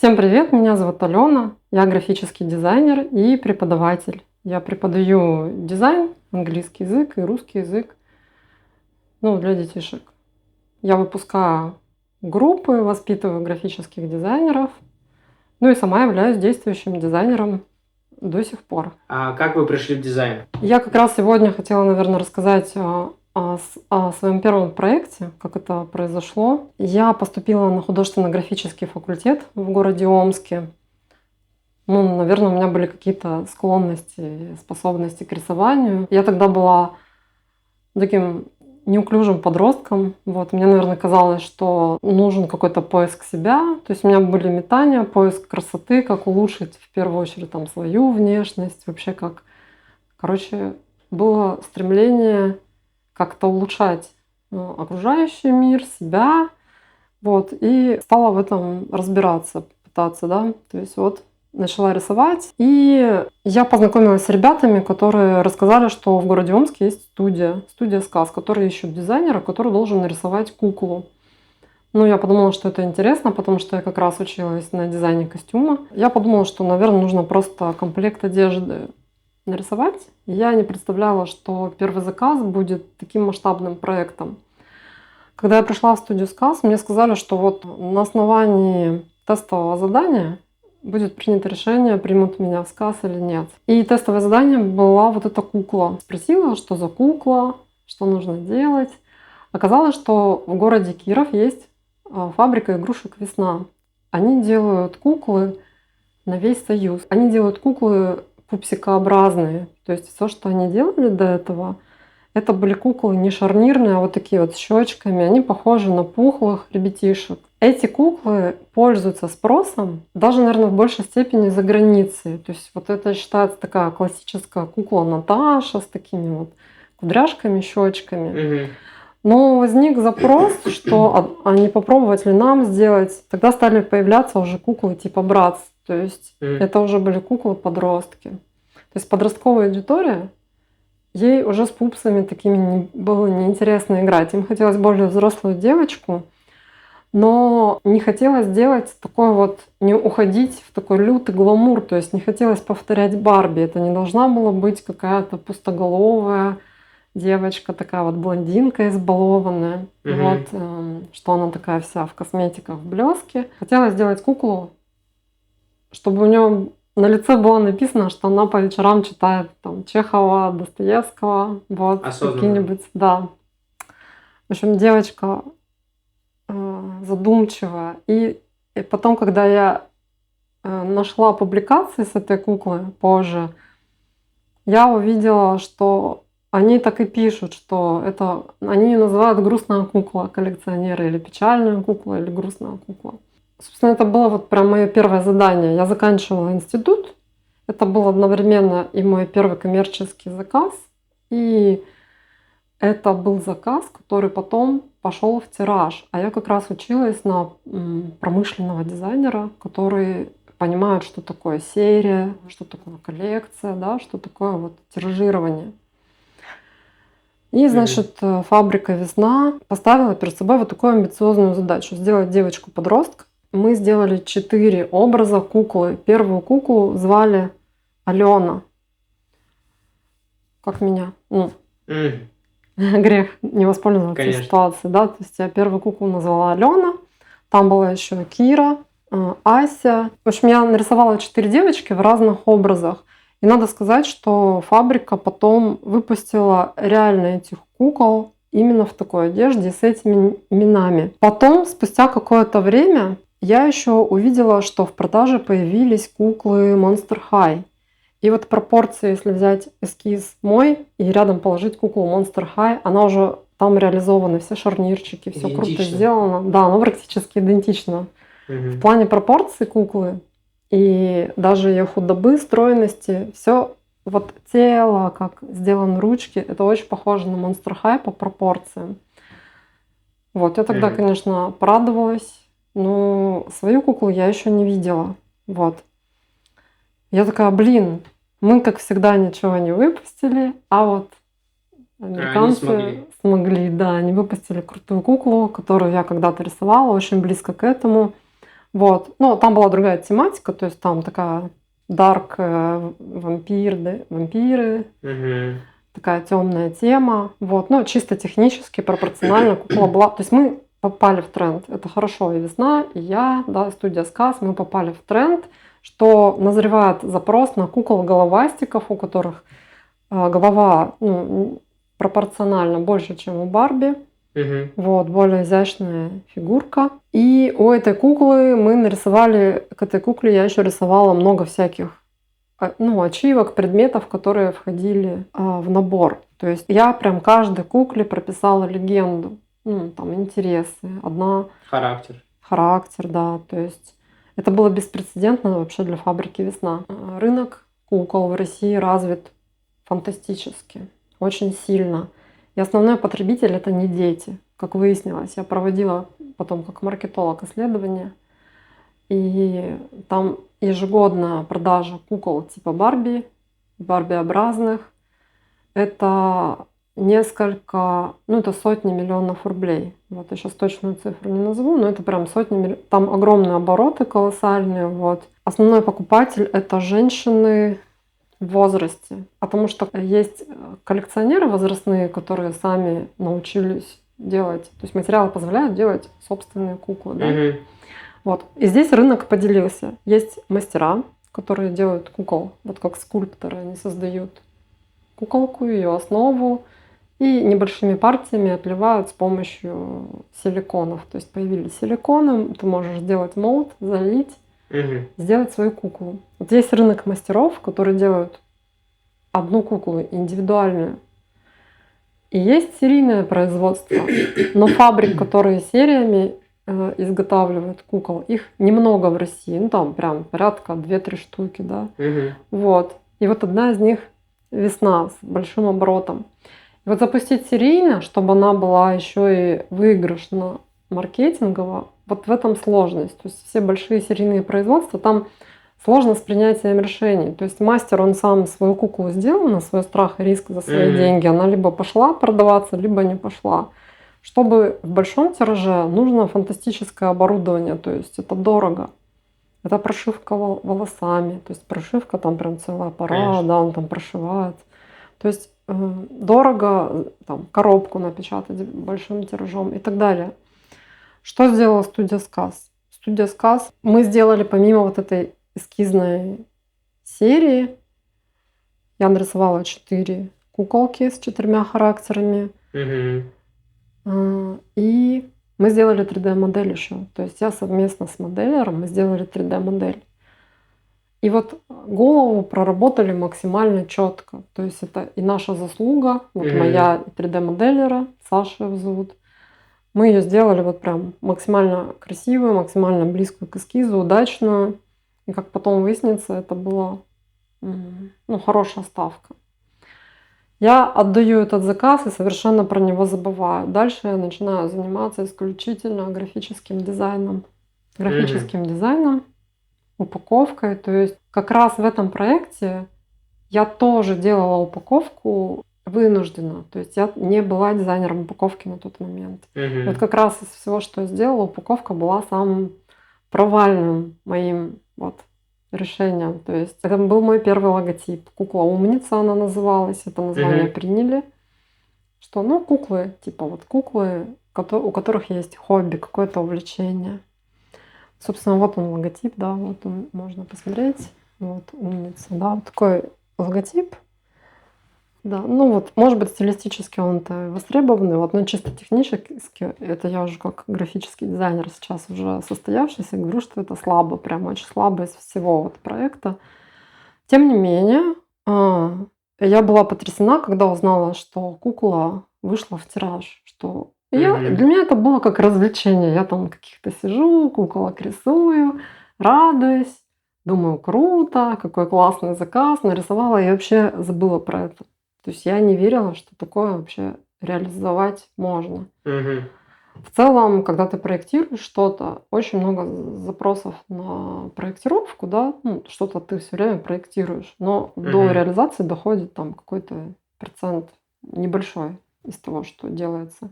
Всем привет, меня зовут Алена, я графический дизайнер и преподаватель. Я преподаю дизайн, английский язык и русский язык, для детишек. Я выпускаю группы, воспитываю графических дизайнеров, и сама являюсь действующим дизайнером до сих пор. А как вы пришли в дизайн? Я как раз сегодня хотела, наверное, рассказать о своем первом проекте, как это произошло. Я поступила на художественно-графический факультет в городе Омске. Наверное, у меня были какие-то склонности, способности к рисованию. Я тогда была таким неуклюжим подростком. Мне, наверное, казалось, что нужен какой-то поиск себя. То есть у меня были метания, поиск красоты, как улучшить в первую очередь свою внешность, вообще было стремление как-то улучшать окружающий мир, себя. И стала в этом разбираться, пытаться, да. То есть начала рисовать. И я познакомилась с ребятами, которые рассказали, что в городе Омске есть студия «Сказ», которые ищут дизайнера, который должен нарисовать куклу. Я подумала, что это интересно, потому что я как раз училась на дизайне костюма. Я подумала, что, наверное, нужно просто комплект одежды нарисовать. Я не представляла, что первый заказ будет таким масштабным проектом. Когда я пришла в студию «Сказ», мне сказали, что на основании тестового задания будет принято решение, примут меня в «Сказ» или нет. И тестовое задание была эта кукла. Спросила, что за кукла, что нужно делать. Оказалось, что в городе Киров есть фабрика игрушек «Весна». Они делают куклы на весь Союз. Они делают куклы пупсикообразные. То есть все, что они делали до этого, это были куклы не шарнирные, а такие с щечками. Они похожи на пухлых ребятишек. Эти куклы пользуются спросом даже, наверное, в большей степени за границей. То есть это считается такая классическая кукла Наташа с такими кудряшками, щечками. Но возник запрос, что а не попробовать ли нам сделать. Тогда стали появляться уже куклы типа Bratz. То есть это уже были куклы-подростки. То есть подростковая аудитория, ей уже с пупсами такими было неинтересно играть. Им хотелось более взрослую девочку, но не хотелось делать не уходить в такой лютый гламур. То есть не хотелось повторять Барби. Это не должна была быть какая-то пустоголовая девочка, такая блондинка избалованная. Что она такая вся в косметиках, в блеске. Хотелось сделать куклу, чтобы у нее на лице было написано, что она по вечерам читает Чехова, Достоевского, какие-нибудь, да. В общем, девочка задумчивая. И потом, когда я нашла публикации с этой куклой позже, я увидела, что они так и пишут, что они ее называют грустная кукла коллекционеры, или печальная кукла, или грустная кукла. Собственно, это было прям мое первое задание. Я заканчивала институт. Это был одновременно и мой первый коммерческий заказ. И это был заказ, который потом пошел в тираж. А я как раз училась на промышленного дизайнера, который понимает, что такое серия, что такое коллекция, да, что такое тиражирование. И, значит, фабрика «Весна» поставила перед собой такую амбициозную задачу — сделать девочку-подростка. Мы сделали 4 образа куклы. Первую куклу звали Алена. Как меня. Грех не воспользоваться ситуацией. Да? То есть я первую куклу назвала Алена. Там была еще Кира, Ася. В общем, я нарисовала 4 девочки в разных образах. И надо сказать, что фабрика потом выпустила реально этих кукол именно в такой одежде с этими именами. Потом, спустя какое-то время, я еще увидела, что в продаже появились куклы Monster High. И пропорции, если взять эскиз мой и рядом положить куклу Monster High, она уже там реализованы, все шарнирчики, все круто сделано. Да, оно практически идентично. В плане пропорций куклы и даже ее худобы, стройности, все тело, как сделаны ручки, это очень похоже на Monster High по пропорциям. Я тогда, конечно, порадовалась. Но свою куклу я еще не видела. Я такая, мы, как всегда, ничего не выпустили, а американцы смогли. Да, они выпустили крутую куклу, которую я когда-то рисовала, очень близко к этому. Вот. Но там была другая тематика, то есть там такая дарк вампиры, Мгм. такая темная тема. Вот. Но чисто технически, пропорционально кукла была. То есть мы попали в тренд. Это хорошо. И «Весна», и я, да, и студия «Сказ», мы попали в тренд, что назревает запрос на кукол-головастиков, у которых голова пропорционально больше, чем у Барби. Мгм. Вот, более изящная фигурка. И у этой куклы мы нарисовали, к этой кукле я еще рисовала много всяких ачивок, предметов, которые входили в набор. То есть я прям каждой кукле прописала легенду, там интересы, одна Характер. характер, да. То есть это было беспрецедентно вообще для фабрики «Весна». Рынок кукол в России развит фантастически, очень сильно. И основной потребитель это не дети, как выяснилось. Я проводила потом как маркетолог исследования, и там ежегодная продажа кукол типа Барби, Барби-образных, это несколько, это сотни миллионов рублей. Вот я сейчас точную цифру не назову, но это прям сотни миллионов. Там огромные обороты колоссальные. Вот. Основной покупатель это женщины в возрасте, потому что есть коллекционеры возрастные, которые сами научились делать, то есть материалы позволяют делать собственные куклы, да? Мгм. Вот. И здесь рынок поделился. Есть мастера, которые делают кукол, вот как скульпторы, они создают куколку, ее основу, и небольшими партиями отливают с помощью силиконов. То есть появились силиконы, ты можешь сделать молд, залить, Мгм. сделать свою куклу. Вот есть рынок мастеров, которые делают одну куклу индивидуальную. И есть серийное производство, но фабрик, которые сериями изготавливают кукол, их немного в России. Там прям порядка 2-3 штуки, да. Мгм. Вот. И вот одна из них «Весна» с большим оборотом. И вот запустить серийно, чтобы она была еще и выигрышна маркетингово, вот в этом сложность. То есть все большие серийные производства, там сложно с принятием решений. То есть мастер, он сам свою куклу сделал на свой страх и риск за свои Мгм. деньги. Она либо пошла продаваться, либо не пошла. Чтобы в большом тираже нужно фантастическое оборудование, то есть это дорого. Это прошивка волосами, то есть прошивка там прям целый аппарат, Конечно. да, он там прошивает. То есть дорого там коробку напечатать большим тиражом и так далее. Что сделала студия «Сказ»? Студия «Сказ» мы сделали помимо вот этой эскизной серии, я нарисовала 4 куколки с 4 характерами. Мгм. И мы сделали 3D-модель еще. То есть я совместно с моделером мы сделали 3D-модель. И вот голову проработали максимально четко. То есть это и наша заслуга, вот Мгм. моя 3D-моделера, Саша его зовут. Мы ее сделали вот прям максимально красивую, максимально близкую к эскизу, удачную. И как потом выяснится, это была хорошая ставка. Я отдаю этот заказ и совершенно про него забываю. Дальше я начинаю заниматься исключительно графическим дизайном. Графическим дизайном, упаковкой. То есть как раз в этом проекте я тоже делала упаковку вынуждена. То есть я не была дизайнером упаковки на тот момент. Мгм. Вот как раз из всего, что я сделала, упаковка была самым провальным моим решением. То есть это был мой первый логотип. Кукла умница она называлась. Это название Мгм. приняли. Что, куклы, типа вот куклы, у которых есть хобби, какое-то увлечение. Собственно, вот он логотип, да, вот он, можно посмотреть. Вот, умница, да, вот такой логотип. Да, может быть, стилистически он-то востребованный, но чисто технически, это я уже как графический дизайнер сейчас уже состоявшийся, говорю, что это слабо, прям очень слабо из всего проекта. Тем не менее, я была потрясена, когда узнала, что кукла вышла в тираж, что для Мгм. меня это было как развлечение. Я там каких-то сижу, куколок рисую, радуюсь, думаю, круто, какой классный заказ, нарисовала и вообще забыла про это. То есть я не верила, что такое вообще реализовать можно. Мгм. В целом, когда ты проектируешь что-то, очень много запросов на проектировку, да, что-то ты все время проектируешь, но до Мгм. реализации доходит там какой-то процент небольшой из того, что делается.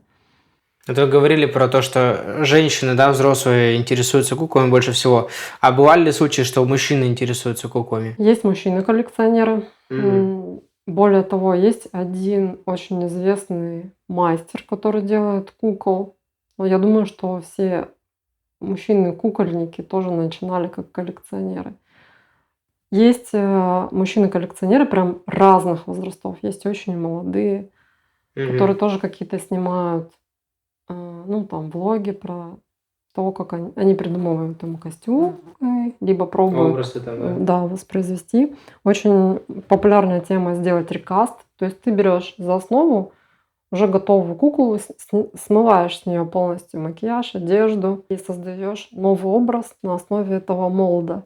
Это вы говорили про то, что женщины, да, взрослые интересуются куклами больше всего. А бывали ли случаи, что мужчины интересуются куклами? Есть мужчины-коллекционеры. Мгм. Более того, есть один очень известный мастер, который делает кукол. Но я думаю, что все мужчины-кукольники тоже начинали как коллекционеры. Есть мужчины-коллекционеры прям разных возрастов. Есть очень молодые, которые Мгм. тоже какие-то снимают, ну, там, влоги про то, как они придумывают там костюмы, либо пробуют, Образы там, да? да, воспроизвести. Очень популярная тема сделать рекаст. То есть ты берешь за основу уже готовую куклу, смываешь с нее полностью макияж, одежду и создаешь новый образ на основе этого молда.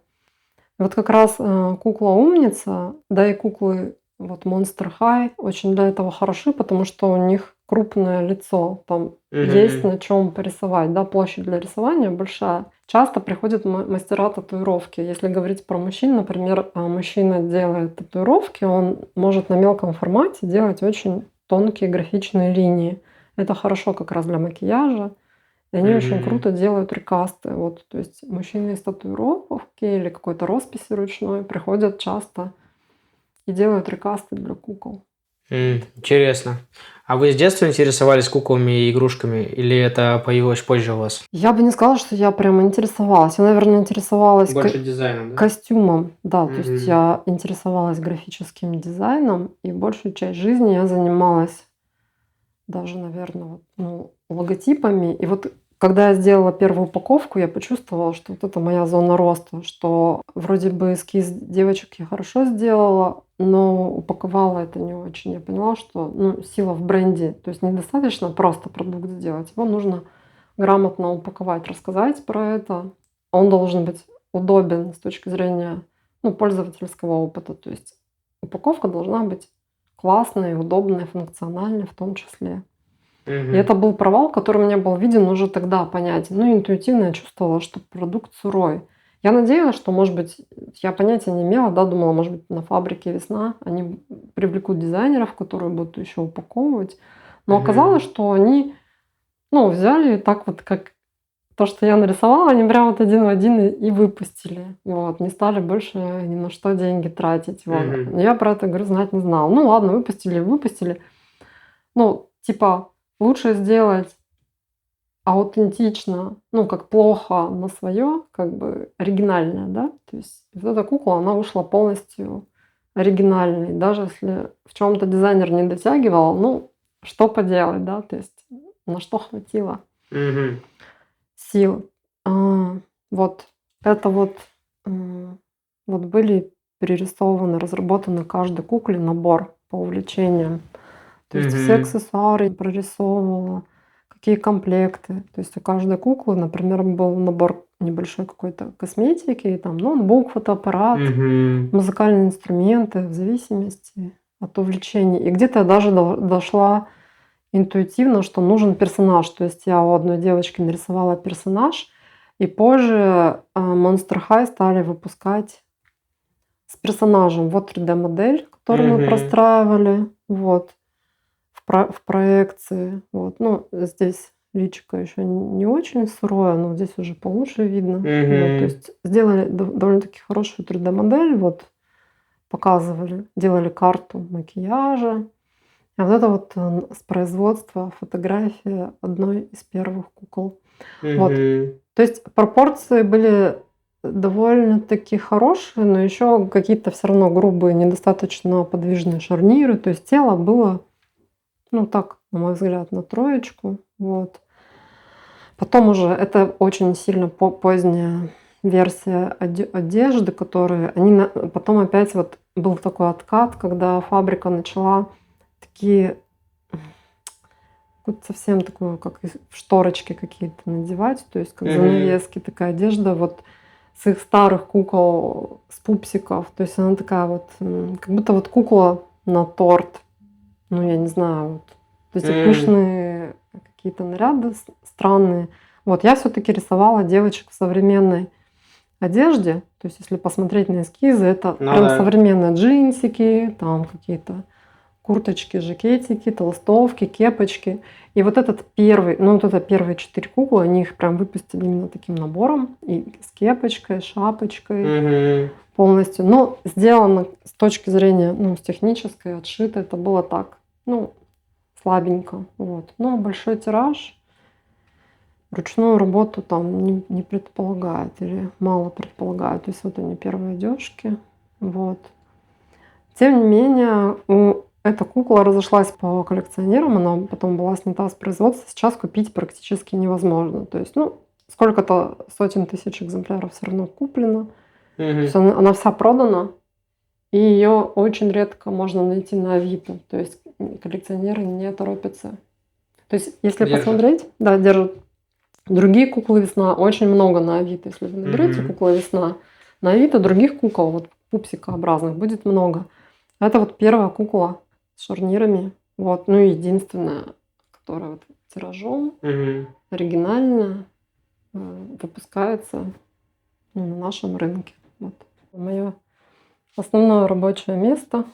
И вот как раз кукла-умница, да и куклы вот Monster High очень для этого хороши, потому что у них крупное лицо, там есть Мгм. на чем порисовать, да, площадь для рисования большая. Часто приходят мастера татуировки. Если говорить про мужчин, например, мужчина делает татуировки, он может на мелком формате делать очень тонкие графичные линии. Это хорошо как раз для макияжа. И они очень Мгм. круто делают рекасты. Вот, то есть мужчины из татуировки или какой-то росписи ручной приходят часто и делают рекасты для кукол. Вот. Интересно. А вы с детства интересовались куклами и игрушками, или это появилось позже у вас? Я бы не сказала, что я прям интересовалась. Я, наверное, интересовалась Больше дизайном, да? костюмом. Да, то есть Мгм. я интересовалась графическим дизайном, и большую часть жизни я занималась даже, наверное, вот, ну, логотипами. И вот когда я сделала первую упаковку, я почувствовала, что вот это моя зона роста, что вроде бы эскиз девочек я хорошо сделала, но упаковала это не очень. Я поняла, что ну, сила в бренде. То есть недостаточно просто продукт сделать, его нужно грамотно упаковать, рассказать про это. Он должен быть удобен с точки зрения ну, пользовательского опыта. То есть упаковка должна быть классной, удобной, функциональной в том числе. И Мгм. это был провал, который мне был виден уже тогда, понятен. Ну, интуитивно я чувствовала, что продукт сырой. Я надеялась, что, может быть, я понятия не имела, да, думала, может быть, на фабрике «Весна» они привлекут дизайнеров, которые будут еще упаковывать. Но оказалось, Мгм. что они, ну, взяли так вот, как то, что я нарисовала, они прям вот один в один и выпустили. Вот, не стали больше ни на что деньги тратить. Вот. Мгм. Но я про это, говорю, знать не знала. Ну ладно, выпустили, выпустили. Ну, типа, лучше сделать аутентично, ну, как плохо на свое, как бы оригинальное, да. То есть вот эта кукла, она вышла полностью оригинальной. Даже если в чем то дизайнер не дотягивал, ну, что поделать, да, то есть на что хватило Мгм. сил. А, вот это вот, вот были перерисованы, разработаны каждой кукле набор по увлечениям. То есть все Мгм. аксессуары прорисовывала, какие комплекты. То есть у каждой куклы, например, был набор небольшой какой-то косметики, там ноутбук, фотоаппарат, Мгм. музыкальные инструменты в зависимости от увлечений. И где-то я даже дошла интуитивно, что нужен персонаж. То есть я у одной девочки нарисовала персонаж, и позже Monster High стали выпускать с персонажем. Вот 3D-модель, которую мы Мгм. простраивали. Вот в проекции. Вот. Ну, здесь личико еще не очень сырое, но здесь уже получше видно. Вот, то Мгм. есть сделали довольно-таки хорошую 3D-модель, вот, показывали, делали карту макияжа. А вот это вот с производства фотография одной из первых кукол. Вот. Мгм. То есть пропорции были довольно-таки хорошие, но еще какие-то все равно грубые, недостаточно подвижные шарниры. То есть тело было ну так, на мой взгляд, на троечку. Вот. Потом уже это очень сильно поздняя версия одежды, которые они потом опять вот был такой откат, когда фабрика начала такие какую-то совсем такую, как шторочки какие-то надевать, то есть как Мгм. занавески, такая одежда вот с их старых кукол, с пупсиков. То есть она такая вот, как будто вот кукла на торт. Ну, я не знаю, вот эти М. пышные какие-то наряды странные. Вот я все таки рисовала девочек в современной одежде. То есть если посмотреть на эскизы, это Ну прям да. современные джинсики, там какие-то курточки, жакетики, толстовки, кепочки. И вот этот первый, ну вот это первые 4 куклы, они их прям выпустили именно таким набором. И с кепочкой, шапочкой Мгм. полностью. Но сделано с точки зрения, ну, с технической, отшито, это было так, ну, слабенько. Вот. Но большой тираж ручную работу там не предполагает или мало предполагает. То есть вот они первые одежки. Вот. Тем не менее, эта кукла разошлась по коллекционерам, она потом была снята с производства. Сейчас купить практически невозможно. То есть, ну, сколько-то сотен тысяч экземпляров все равно куплено. То есть Мгм. она вся продана, и ее очень редко можно найти на Авито. То есть коллекционеры не торопятся. То есть, если Держат. посмотреть, да, держат. Другие куклы весна очень много на Авито. Если вы наберете Мгм. кукла весна, на Авито других кукол, вот пупсикообразных, будет много. Это вот первая кукла с шарнирами. Вот, ну и единственная, которая вот тиражом, Мгм. оригинальная, выпускается, ну, на нашем рынке. Вот. Мое основное рабочее место.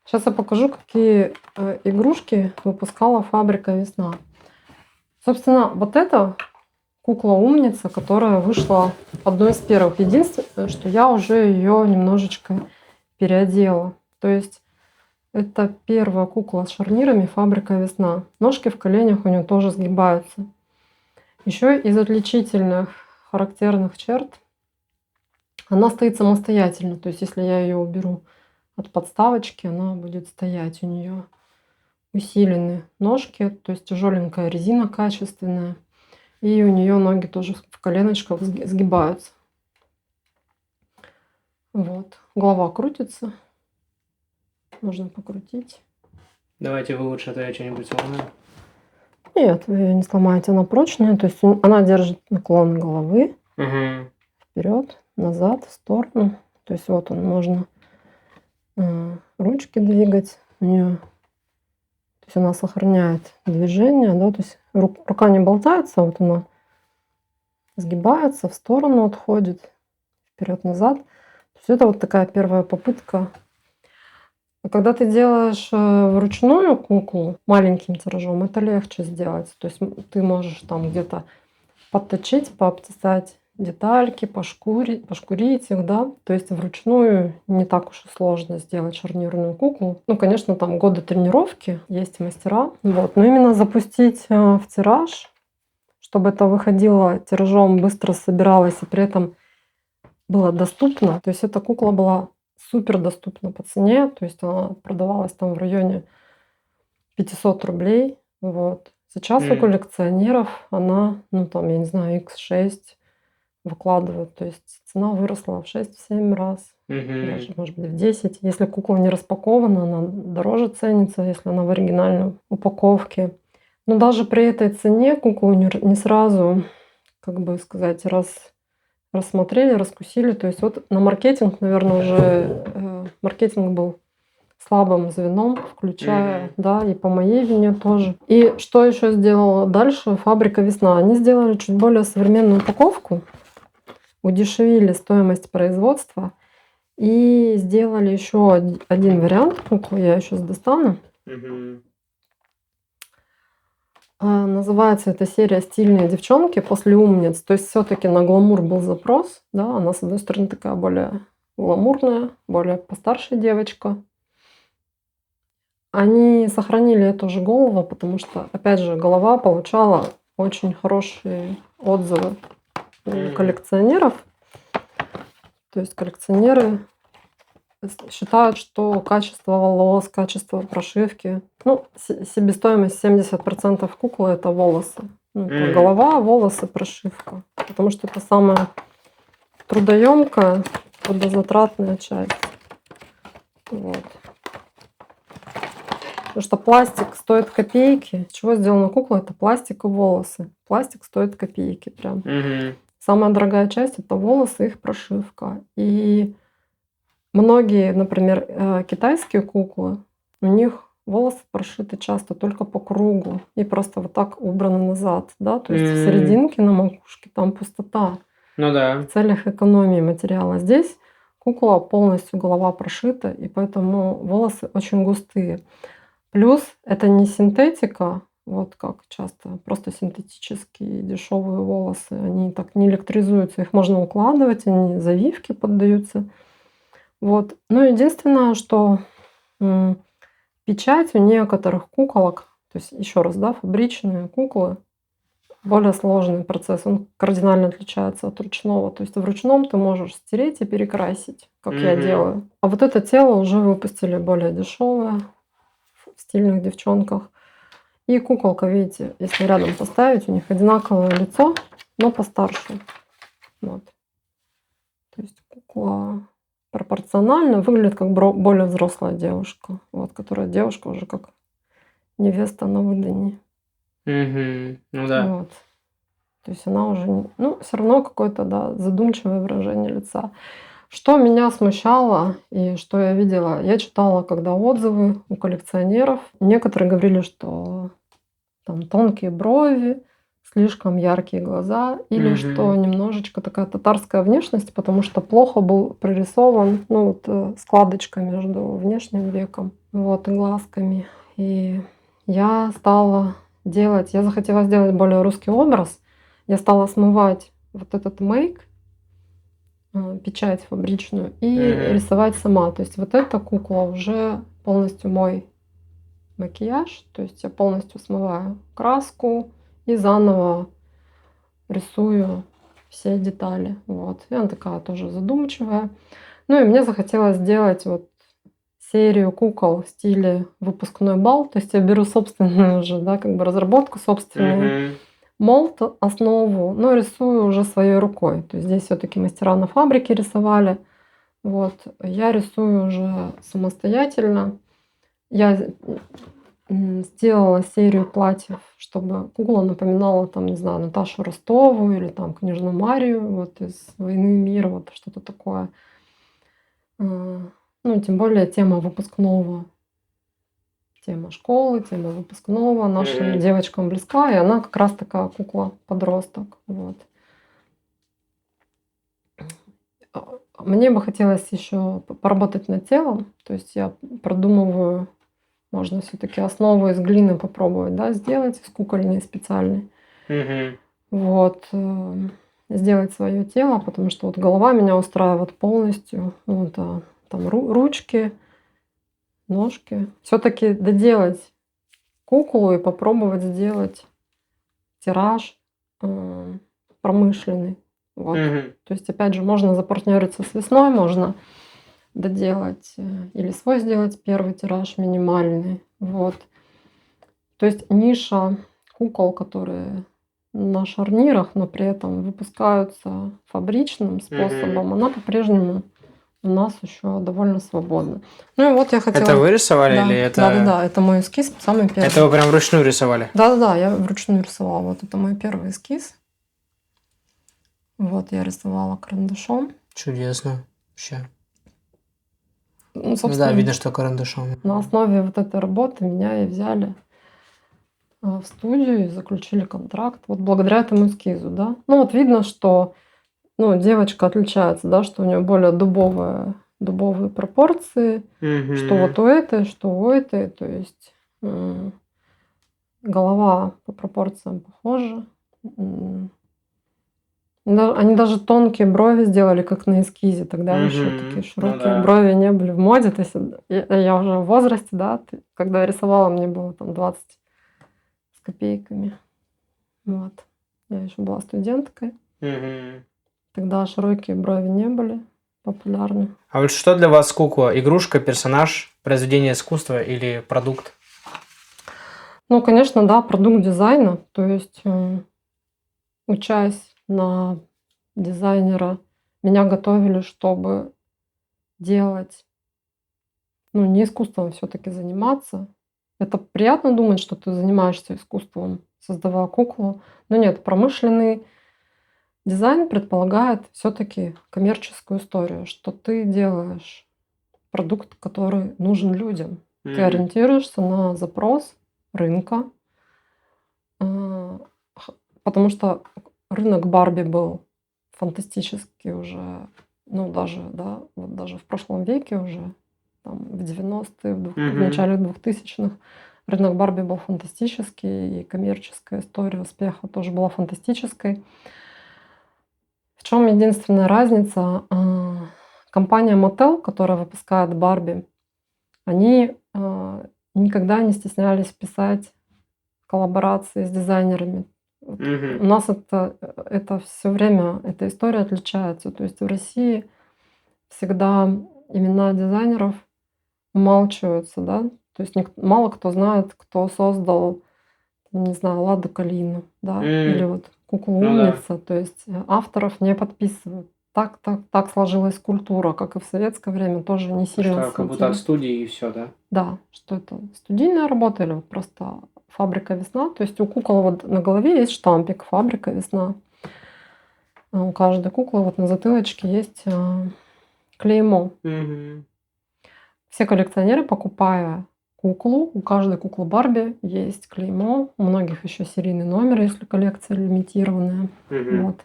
Сейчас я покажу, какие игрушки выпускала фабрика «Весна». Собственно, вот эта кукла-умница, которая вышла одной из первых. Единственное, что я уже ее немножечко переодела. То есть это первая кукла с шарнирами фабрика «Весна». Ножки в коленях у нее тоже сгибаются. Еще из отличительных характерных черт она стоит самостоятельно. То есть если я ее уберу от подставочки, она будет стоять. У нее усилены ножки, то есть тяжеленькая резина качественная. И у нее ноги тоже в коленочках сгибаются. Вот. Голова крутится. Можно покрутить. Давайте вы лучше, а то я что-нибудь сломаю. Нет, вы ее не сломаете, она прочная. То есть она держит наклон головы Мгм. вперед, назад, в сторону. То есть вот он, можно ручки двигать. У нее, то есть она сохраняет движение, да, то есть рука не болтается, вот она сгибается, в сторону отходит, вперед-назад. То есть это вот такая первая попытка. А когда ты делаешь вручную куклу маленьким тиражом, это легче сделать. То есть ты можешь там где-то подточить, пообтесать детальки, пошкурить их, да. То есть вручную не так уж и сложно сделать шарнирную куклу. Ну, конечно, там годы тренировки, есть мастера. Вот. Но именно запустить в тираж, чтобы это выходило тиражом, быстро собиралось и при этом было доступно. То есть эта кукла была супер доступна по цене. То есть она продавалась там в районе 500 рублей. Вот. Сейчас у коллекционеров она, ну там, я не знаю, x6 выкладывают. То есть цена выросла в 6-7 раз. Мгм. Даже, может быть, в 10. Если кукла не распакована, она дороже ценится, если она в оригинальной упаковке. Но даже при этой цене куклу не сразу, как бы сказать, рассмотрели, раскусили. То есть вот на маркетинг, наверное, уже маркетинг был слабым звеном, включая, Мгм. да, и по моей вине тоже. И что еще сделала дальше фабрика «Весна»? Они сделали чуть более современную упаковку, удешевили стоимость производства и сделали еще один вариант куклы. Я ее сейчас достану. Мгм. Называется эта серия «Стильные девчонки после умниц». То есть все-таки на гламур был запрос. Да? Она, с одной стороны, такая более гламурная, более постарше девочка. Они сохранили эту же голову, потому что, опять же, голова получала очень хорошие отзывы у коллекционеров. То есть коллекционеры считают, что качество волос, качество прошивки, ну, себестоимость 70% куклы – это волосы. Ну, это голова, волосы, прошивка. Потому что это самая трудоемкая, трудозатратная часть. Вот. Потому что пластик стоит копейки. Из чего сделана кукла? Это пластик и волосы. Пластик стоит копейки прям. Мгм. Самая дорогая часть – это волосы, их прошивка. И многие, например, китайские куклы, у них волосы прошиты часто только по кругу и просто вот так убраны назад, да, то есть в серединке на макушке там пустота Ну да. в целях экономии материала. Здесь кукла полностью голова прошита, и поэтому волосы очень густые. Плюс это не синтетика, вот как часто просто синтетические дешевые волосы, они так не электризуются, их можно укладывать, они завивки поддаются. Вот. Ну, единственное, что печать у некоторых куколок, то есть еще раз, да, фабричные куклы, более сложный процесс, он кардинально отличается от ручного. То есть в ручном ты можешь стереть и перекрасить, как я делаю. А вот это тело уже выпустили более дешевое в стильных девчонках. И куколка, видите, если рядом поставить, у них одинаковое лицо, но постарше. Вот. То есть кукла пропорционально выглядит как более взрослая девушка, вот, которая девушка уже как невеста на выданье. Ну да. Вот. То есть она уже, ну, все равно какое-то, да, задумчивое выражение лица. Что меня смущало и что я видела, я читала, когда отзывы у коллекционеров. Некоторые говорили, что там тонкие брови, слишком яркие глаза, или что немножечко такая татарская внешность, потому что плохо был прорисован, ну, вот, складочка между внешним веком, вот, и глазками. И я стала делать, я захотела сделать более русский образ, я стала смывать вот этот мейк, печать фабричную, и рисовать сама. То есть вот эта кукла уже полностью мой макияж, то есть я полностью смываю краску и заново рисую все детали. Вот. И она такая тоже задумчивая. Ну и мне захотелось сделать вот серию кукол в стиле выпускной бал. То есть я беру собственную уже, да, как бы разработку собственную, молд, основу, но рисую уже своей рукой. То есть здесь все-таки мастера на фабрике рисовали. Вот. Я рисую уже самостоятельно. Я сделала серию платьев, чтобы кукла напоминала, там, не знаю, Наташу Ростову или там княжну Марию вот из «Войны и мира», вот что-то такое. Ну, тем более тема выпускного, тема школы, тема выпускного нашим девочкам близка, и она как раз такая кукла-подросток. Вот. Мне бы хотелось еще поработать над телом, то есть я продумываю, можно все-таки основу из глины попробовать, да, сделать, из кукольной специальной. Вот. Сделать свое тело, потому что вот голова меня устраивает полностью. Вот, там ручки, ножки. Все-таки доделать куклу и попробовать сделать тираж промышленный. Вот. То есть, опять же, можно запартнериться с весной, можно доделать или свой сделать первый тираж минимальный. Вот. То есть ниша кукол, которые на шарнирах, но при этом выпускаются фабричным способом, она по-прежнему у нас еще довольно свободна. Ну и вот я хотела... Это вы рисовали Да, или это... да, это мой эскиз, самый первый. Это вы прям вручную рисовали? Да, я вручную рисовала. Вот это мой первый эскиз. Вот я рисовала карандашом. Чудесно. Вообще. Ну, Ну собственно, да, видно, что карандашом. на основе вот этой работы меня и взяли в студию и заключили контракт. Вот благодаря этому эскизу, да. Ну вот видно, что, ну, девочка отличается, да, что у нее более дубовые пропорции, что вот у этой, что у этой. То есть голова по пропорциям похожа. Они даже тонкие брови сделали, как на эскизе. Тогда еще такие широкие брови не были в моде. То есть я уже в возрасте, да, когда я рисовала, мне было там 20 с копейками. Вот. Я еще была студенткой. Тогда широкие брови не были популярны. А вот что для вас кукла? Игрушка, персонаж, произведение искусства или продукт? Ну, конечно, да, продукт дизайна. То есть, учась на дизайнера, меня готовили, чтобы делать, ну, не искусством все-таки заниматься. Это приятно думать, что ты занимаешься искусством, создавая куклу. Но нет, промышленный дизайн предполагает все-таки коммерческую историю, что ты делаешь продукт, который нужен людям. Ты ориентируешься на запрос рынка, потому что рынок Барби был фантастически уже ну, даже, да, вот даже в прошлом веке уже, там, в 90-е, в Мгм. начале 2000-х рынок Барби был фантастический, и коммерческая история успеха тоже была фантастической. В чем единственная разница? Компания Mattel, которая выпускает Барби, они никогда не стеснялись писать коллаборации с дизайнерами. Вот у Мгм. нас это все время, эта история отличается. То есть в России всегда имена дизайнеров умалчиваются, да. То есть мало кто знает, кто создал, не знаю, Ладу Калину, да, или М. вот Куклу Ну да. Умница. То есть авторов не подписывают. Так сложилась культура, как и в советское время, тоже не сильно Что как будто от светили. студии и все, да? Да, что это студийная работа или вот просто фабрика «Весна». То есть у кукол вот на голове есть штампик «Фабрика Весна». А у каждой куклы вот на затылочке есть клеймо. Мгм. Все коллекционеры, покупая куклу, у каждой куклы Барби есть клеймо, у многих еще серийный номер, если коллекция лимитированная. Мгм. Вот.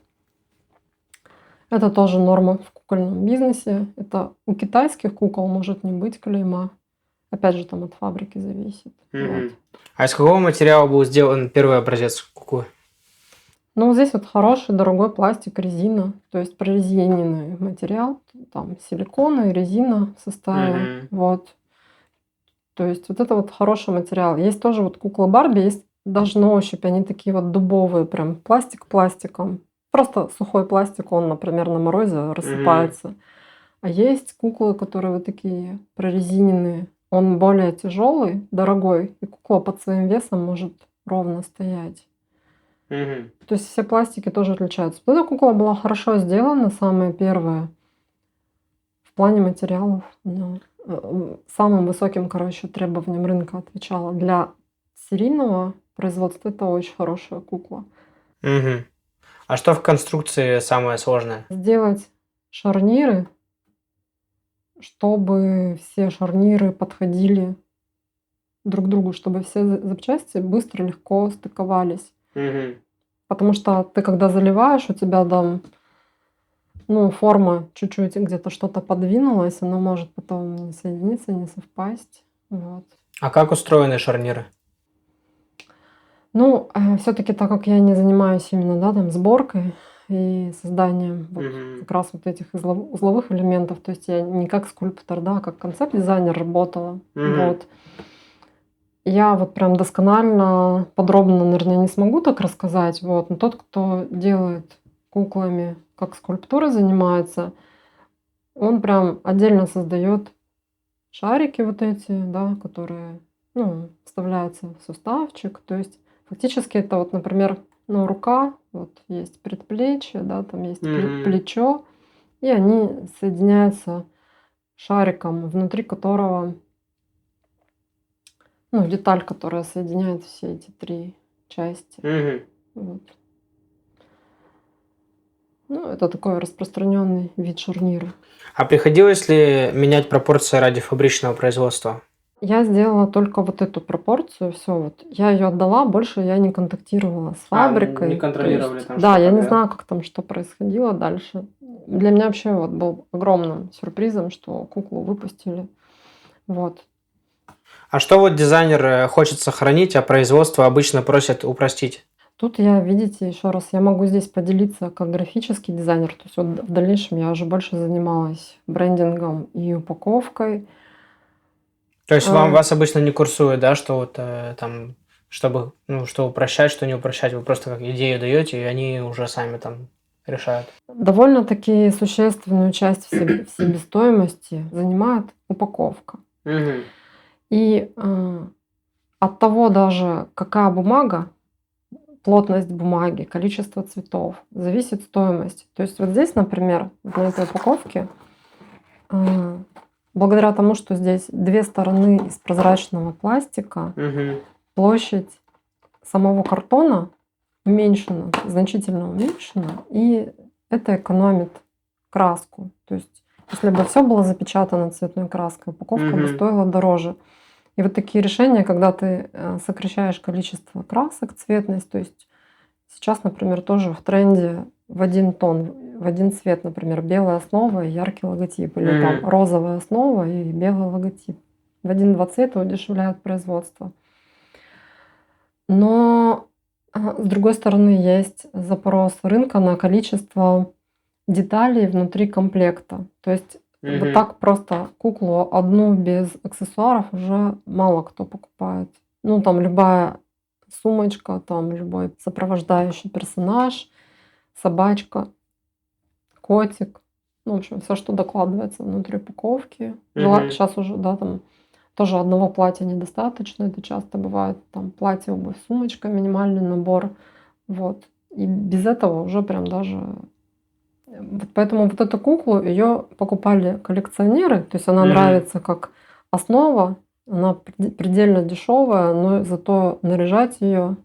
Это тоже норма в кукольном бизнесе. Это у китайских кукол может не быть клейма. Опять же, там от фабрики зависит. Вот. Мгм. А из какого материала был сделан первый образец куклы? Ну, вот здесь вот хороший, дорогой пластик, резина, то есть прорезиненный материал, там силикон и резина в составе. Мгм. Вот. То есть вот это вот хороший материал. Есть тоже вот кукла Барби, есть даже на ощупь, они такие вот дубовые, прям пластик пластиком. Просто сухой пластик, он, например, на морозе Мгм. рассыпается. А есть куклы, которые вот такие прорезиненные. Он более тяжелый, дорогой, и кукла под своим весом может ровно стоять. Мгм. То есть все пластики тоже отличаются. Вот эта кукла была хорошо сделана, самая первая, в плане материалов. Она самым высоким, короче, требованиям рынка отвечала. Для серийного производства это очень хорошая кукла. Мгм. А что в конструкции самое сложное? Сделать шарниры, чтобы все шарниры подходили друг к другу, чтобы все запчасти быстро, легко стыковались. Мгм. Потому что ты когда заливаешь, у тебя там, ну, форма чуть-чуть где-то что-то подвинулось, оно может потом не соединиться, не совпасть. Вот. А как устроены шарниры? Ну, все-таки, так как я не занимаюсь именно, да, там, сборкой и созданием вот Мгм. как раз вот этих узловых элементов, то есть я не как скульптор, да, а как концепт-дизайнер работала. Мгм. Вот. Я вот прям досконально, подробно, наверное, не смогу так рассказать, вот, но тот, кто делает куклами, как скульптурой занимается, он прям отдельно создает шарики вот эти, да, которые, ну, вставляются в суставчик. То есть фактически это вот, например, ну, рука, вот есть предплечье, да, там есть Мгм. плечо, и они соединяются шариком, внутри которого, ну, деталь, которая соединяет все эти три части. Мгм. Вот. Ну, это такой распространенный вид шарнира. А приходилось ли менять пропорции ради фабричного производства? Я сделала только вот эту пропорцию, все вот. Я ее отдала, больше я не контактировала с А, не фабрикой. То контролировали есть, там, да, что я как, не да? знаю, как там что происходило дальше. Для меня вообще вот был огромным сюрпризом, что куклу выпустили. Вот. А что вот дизайнер хочет сохранить, а производство обычно просят упростить? Тут я, видите, еще раз, я могу здесь поделиться как графический дизайнер. То есть вот в дальнейшем я уже больше занималась брендингом и упаковкой. То есть А, вас обычно не курсует, да, что вот там, чтобы, ну, что упрощать, что не упрощать, вы просто как идею даете, и они уже сами там решают. Довольно-таки существенную часть в себестоимости занимает упаковка. Мгм. И от того даже, какая бумага, плотность бумаги, количество цветов, зависит стоимость. То есть вот здесь, например, вот на этой упаковке, а, благодаря тому, что здесь две стороны из прозрачного пластика, Мгм. площадь самого картона уменьшена, значительно уменьшена, и это экономит краску. То есть если бы все было запечатано цветной краской, упаковка бы Мгм. стоила дороже. И вот такие решения, когда ты сокращаешь количество красок, цветность, то есть сейчас, например, тоже в тренде в один тон, в один цвет, например, белая основа и яркий логотип, или там розовая основа и белый логотип. В один-два цвета удешевляют производство. Но с другой стороны, есть запрос рынка на количество деталей внутри комплекта. То есть вот так просто куклу одну без аксессуаров уже мало кто покупает. Ну, там любая сумочка, там любой сопровождающий персонаж, собачка, котик. Ну, в общем, все, что докладывается внутри упаковки. Сейчас уже, да, там тоже одного платья недостаточно. Это часто бывает там платье, обувь, сумочка, минимальный набор. Вот. И без этого уже прям даже... Вот поэтому вот эту куклу, ее покупали коллекционеры. То есть она нравится как основа, она предельно дешевая, но зато наряжать ее,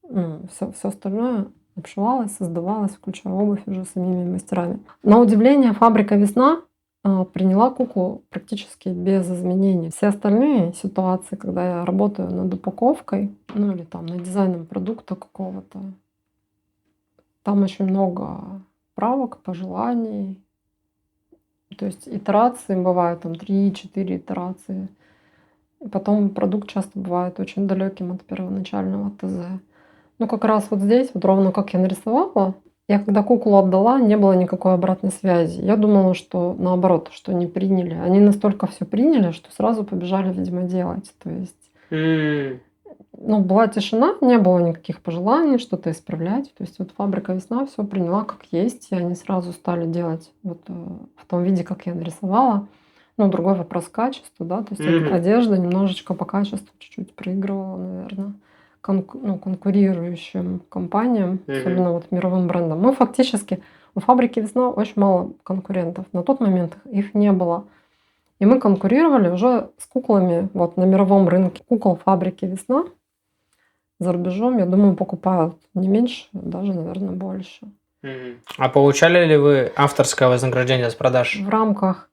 все остальное обшивалось, создавалось, включая обувь уже самими мастерами. На удивление, фабрика «Весна» приняла куклу практически без изменений. Все остальные ситуации, когда я работаю над упаковкой, ну или там над дизайном продукта какого-то, там очень много правок, пожеланий. То есть итерации бывают там 3-4 итерации. И потом продукт часто бывает очень далеким от первоначального ТЗ. Ну, как раз вот здесь, вот ровно как я нарисовала, я когда куклу отдала, не было никакой обратной связи. Я думала, что наоборот, что не приняли. Они настолько все приняли, что сразу побежали, видимо, делать. То есть, ну, была тишина, не было никаких пожеланий что-то исправлять. То есть вот фабрика «Весна» все приняла как есть, и они сразу стали делать вот в том виде, как я нарисовала. Ну, другой вопрос качества, да, то есть одежда немножечко по качеству чуть-чуть проигрывала, наверное, конкурирующим компаниям, особенно вот мировым брендам. Мы фактически, у фабрики «Весна» очень мало конкурентов. На тот момент их не было. И мы конкурировали уже с куклами вот на мировом рынке. Кукол фабрики «Весна» за рубежом, я думаю, покупают не меньше, даже, наверное, больше. А получали ли вы авторское вознаграждение с продаж? В рамках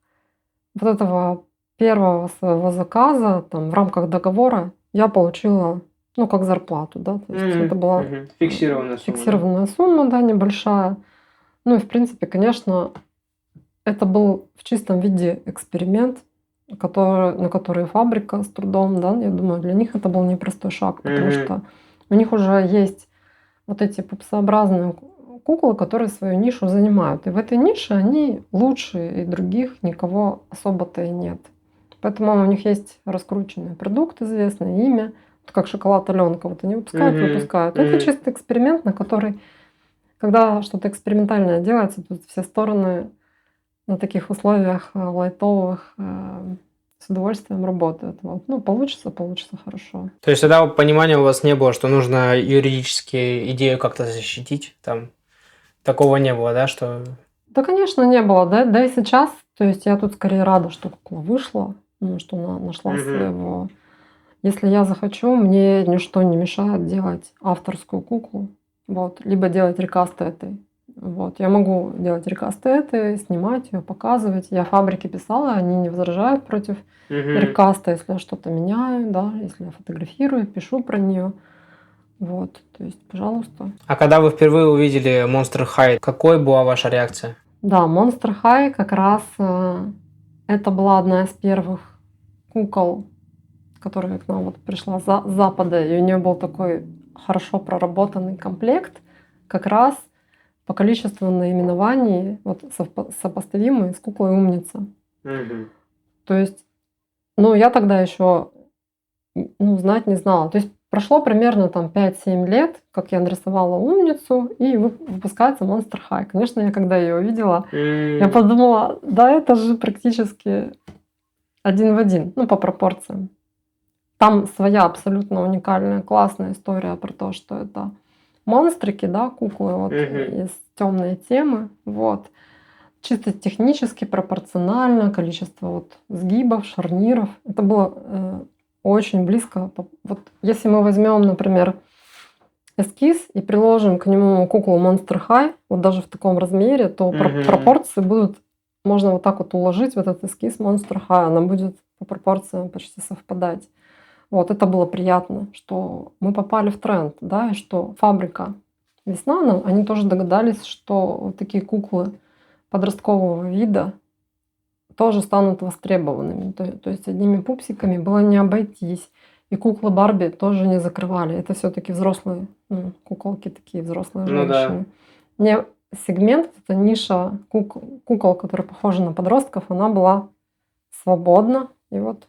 вот этого первого своего заказа, там, в рамках договора, я получила, ну, как зарплату, да, то есть это была фиксированная сумма, да, небольшая. Ну и, в принципе, конечно, это был в чистом виде эксперимент, на который фабрика с трудом, да, я думаю, для них это был непростой шаг, потому что у них уже есть вот эти попсообразные куклы, которые свою нишу занимают. И в этой нише они лучше, и других никого особо-то и нет. Поэтому у них есть раскрученный продукт, известное имя, вот как шоколад Аленка. Вот они выпускают. Это чисто эксперимент, на который, когда что-то экспериментальное делается, тут все стороны на таких условиях лайтовых с удовольствием работают. Вот. Ну, получится хорошо. То есть тогда понимания у вас не было, что нужно юридически идею как-то защитить? Там такого не было, да, что... Да, конечно, не было. Да и сейчас. То есть я тут скорее рада, что кукла вышла, что она нашла своего. Если я захочу, мне ничто не мешает делать авторскую куклу. Вот. Либо делать рекасты этой. Вот. Я могу делать рекасты этой, снимать ее, показывать. Я фабрике писала, они не возражают против рекаста, если я что-то меняю, да, если я фотографирую, пишу про нее. Вот, то есть, пожалуйста. А когда вы впервые увидели Monster High, какой была ваша реакция? Да, Monster High как раз это была одна из первых кукол, которая к нам вот пришла с Запада, и у нее был такой хорошо проработанный комплект, как раз по количеству наименований вот, сопоставимый с куклой «Умница». То есть, ну, я тогда еще знать не знала. То есть прошло примерно там 5-7 лет, как я нарисовала «Умницу», и выпускается Monster High. Конечно, я когда ее увидела, я подумала, да, это же практически один в один, ну, по пропорциям. Там своя абсолютно уникальная, классная история про то, что это монстрики, да, куклы вот из темной темы, вот. Чисто технически, пропорционально, количество вот сгибов, шарниров. Это было очень близко. Вот если мы возьмем, например, эскиз и приложим к нему куклу Monster High, вот даже в таком размере, то пропорции будут, можно вот так вот уложить в этот эскиз Monster High, она будет по пропорциям почти совпадать. Вот это было приятно, что мы попали в тренд, да, и что фабрика «Весна», они тоже догадались, что вот такие куклы подросткового вида тоже станут востребованными. То есть одними пупсиками было не обойтись. И куклы Барби тоже не закрывали. Это все-таки взрослые, куколки такие, взрослые Ну да. женщины. Не сегмент, это ниша кукол, которые похожи на подростков, она была свободна. И вот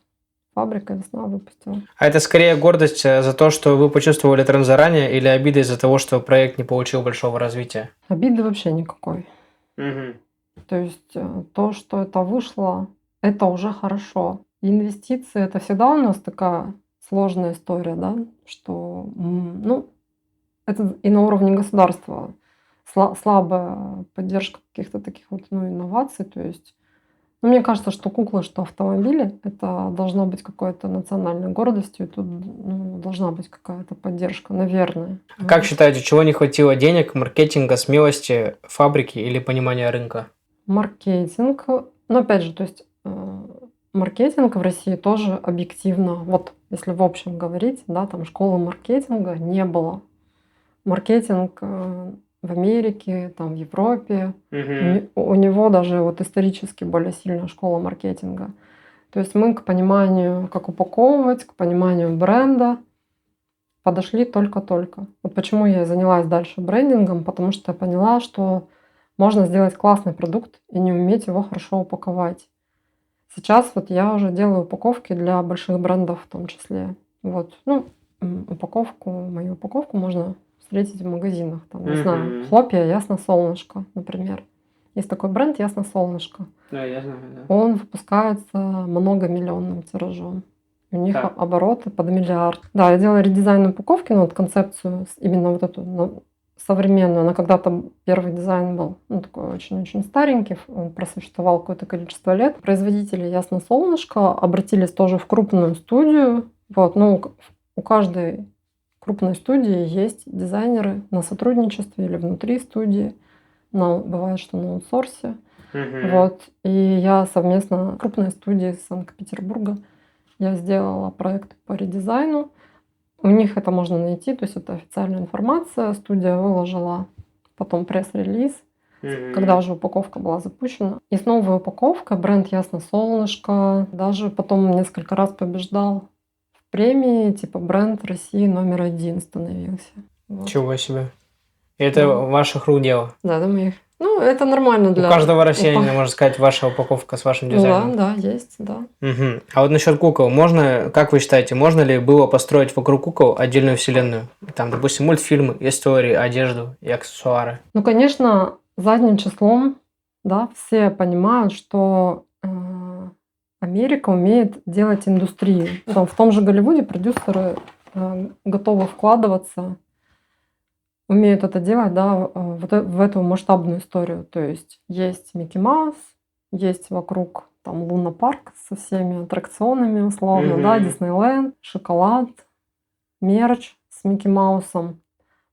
фабрика «Весна» выпустила. А это скорее гордость за то, что вы почувствовали тренд заранее, или обида из-за того, что проект не получил большого развития? Обиды вообще никакой. То есть то, что это вышло, это уже хорошо. Инвестиции — это всегда у нас такая сложная история, да, что, это и на уровне государства слабая поддержка каких-то таких вот, инноваций. То есть, мне кажется, что куклы, что автомобили — это должно быть какой-то национальной гордостью, и тут, должна быть какая-то поддержка, наверное. А как считаете, чего не хватило: денег, маркетинга, смелости, фабрики или понимания рынка? Маркетинг. Но опять же, то есть маркетинг в России тоже объективно, вот если в общем говорить, да, там школы маркетинга не было. Маркетинг в Америке, там в Европе, у него даже вот исторически более сильная школа маркетинга. То есть мы к пониманию, как упаковывать, к пониманию бренда подошли только-только. Вот почему я и занялась дальше брендингом, потому что я поняла, что можно сделать классный продукт и не уметь его хорошо упаковать. Сейчас вот я уже делаю упаковки для больших брендов в том числе. Вот, мою упаковку можно встретить в магазинах. Там, не знаю, хлопья «Ясно солнышко», например. Есть такой бренд «Ясно солнышко». Да, я знаю, да. Он выпускается многомиллионным тиражом. У них Так. обороты под миллиард. Да, я делала редизайн упаковки, вот концепцию, именно вот эту современную. Она когда-то, первый дизайн был такой очень-очень старенький, он просуществовал какое-то количество лет. Производители «Ясно солнышко» обратились тоже в крупную студию. Вот, у каждой крупной студии есть дизайнеры на сотрудничестве или внутри студии. Бывает, что на аутсорсе. Вот. И я совместно с крупной студией из Санкт-Петербурга я сделала проект по редизайну. У них это можно найти, то есть это официальная информация. Студия выложила потом пресс-релиз, когда уже упаковка была запущена. И с новой упаковкой бренд «Ясно солнышко» даже потом несколько раз побеждал в премии, типа бренд России номер 1 становился. Вот. Чего себе. Это Да. ваших рук дело. Да, это моих. Это нормально для... У каждого россиянина, можно сказать, ваша упаковка с вашим дизайном. Да, есть, да. А вот насчет кукол, как вы считаете, можно ли было построить вокруг кукол отдельную вселенную? Там, допустим, мультфильмы, истории, одежду и аксессуары. Конечно, задним числом, да, все понимают, что Америка умеет делать индустрию. В том же Голливуде продюсеры готовы вкладываться, умеют это делать, да, в эту масштабную историю. То есть Микки Маус, есть вокруг там Луна-парк со всеми аттракционами условно, да, Диснейленд, шоколад, мерч с Микки Маусом.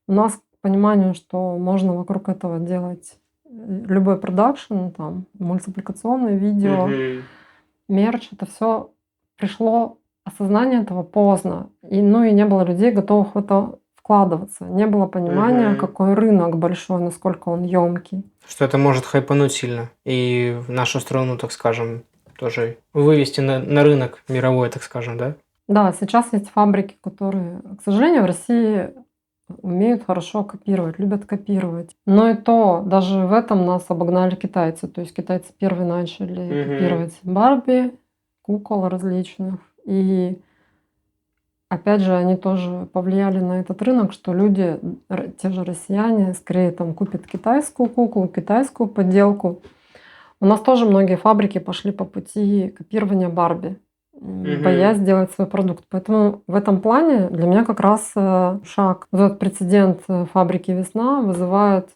У нас к пониманию, что можно вокруг этого делать любой продакшн, там, мультипликационное видео, мерч, это все пришло, осознание этого поздно. И не было людей, готовых в это вкладываться. Не было понимания, какой рынок большой, насколько он емкий. Что это может хайпануть сильно. И в нашу страну, так скажем, тоже вывести на рынок мировой, так скажем, да? Да, сейчас есть фабрики, которые, к сожалению, в России умеют хорошо копировать, любят копировать. Но и то, даже в этом нас обогнали китайцы. То есть китайцы первые начали копировать Барби, кукол различных. И опять же, они тоже повлияли на этот рынок, что люди, те же россияне, скорее там купят китайскую куклу, китайскую подделку. У нас тоже многие фабрики пошли по пути копирования Барби, боясь сделать свой продукт. Поэтому в этом плане для меня как раз шаг. Вот этот прецедент фабрики «Весна» вызывает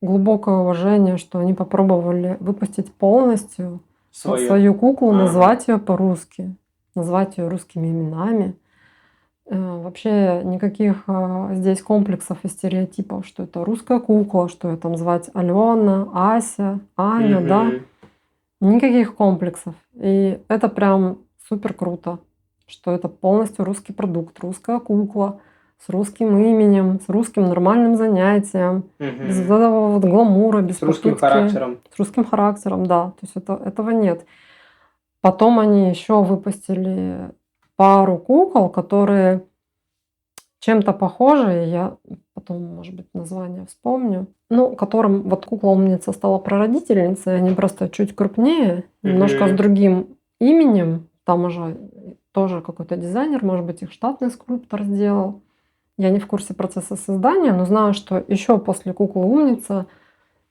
глубокое уважение, что они попробовали выпустить полностью свою куклу, назвать ее по-русски, назвать ее русскими именами. Вообще никаких здесь комплексов и стереотипов, что это русская кукла, что ее там звать Алена, Ася, Аня, да. Никаких комплексов. И это прям супер круто, что это полностью русский продукт, русская кукла, с русским именем, с русским нормальным занятием, без вот Мгм. этого вот гламура, без С русским попытки, характером. с русским характером, да. То есть этого нет. Потом они еще выпустили пару кукол, которые чем-то похожи. Я потом, может быть, название вспомню. Ну, которым вот кукла-умница стала прародительницей, они просто чуть крупнее, немножко с Мгм. другим именем. Там уже тоже какой-то дизайнер, может быть, их штатный скульптор сделал. Я не в курсе процесса создания, но знаю, что еще после куклы-умница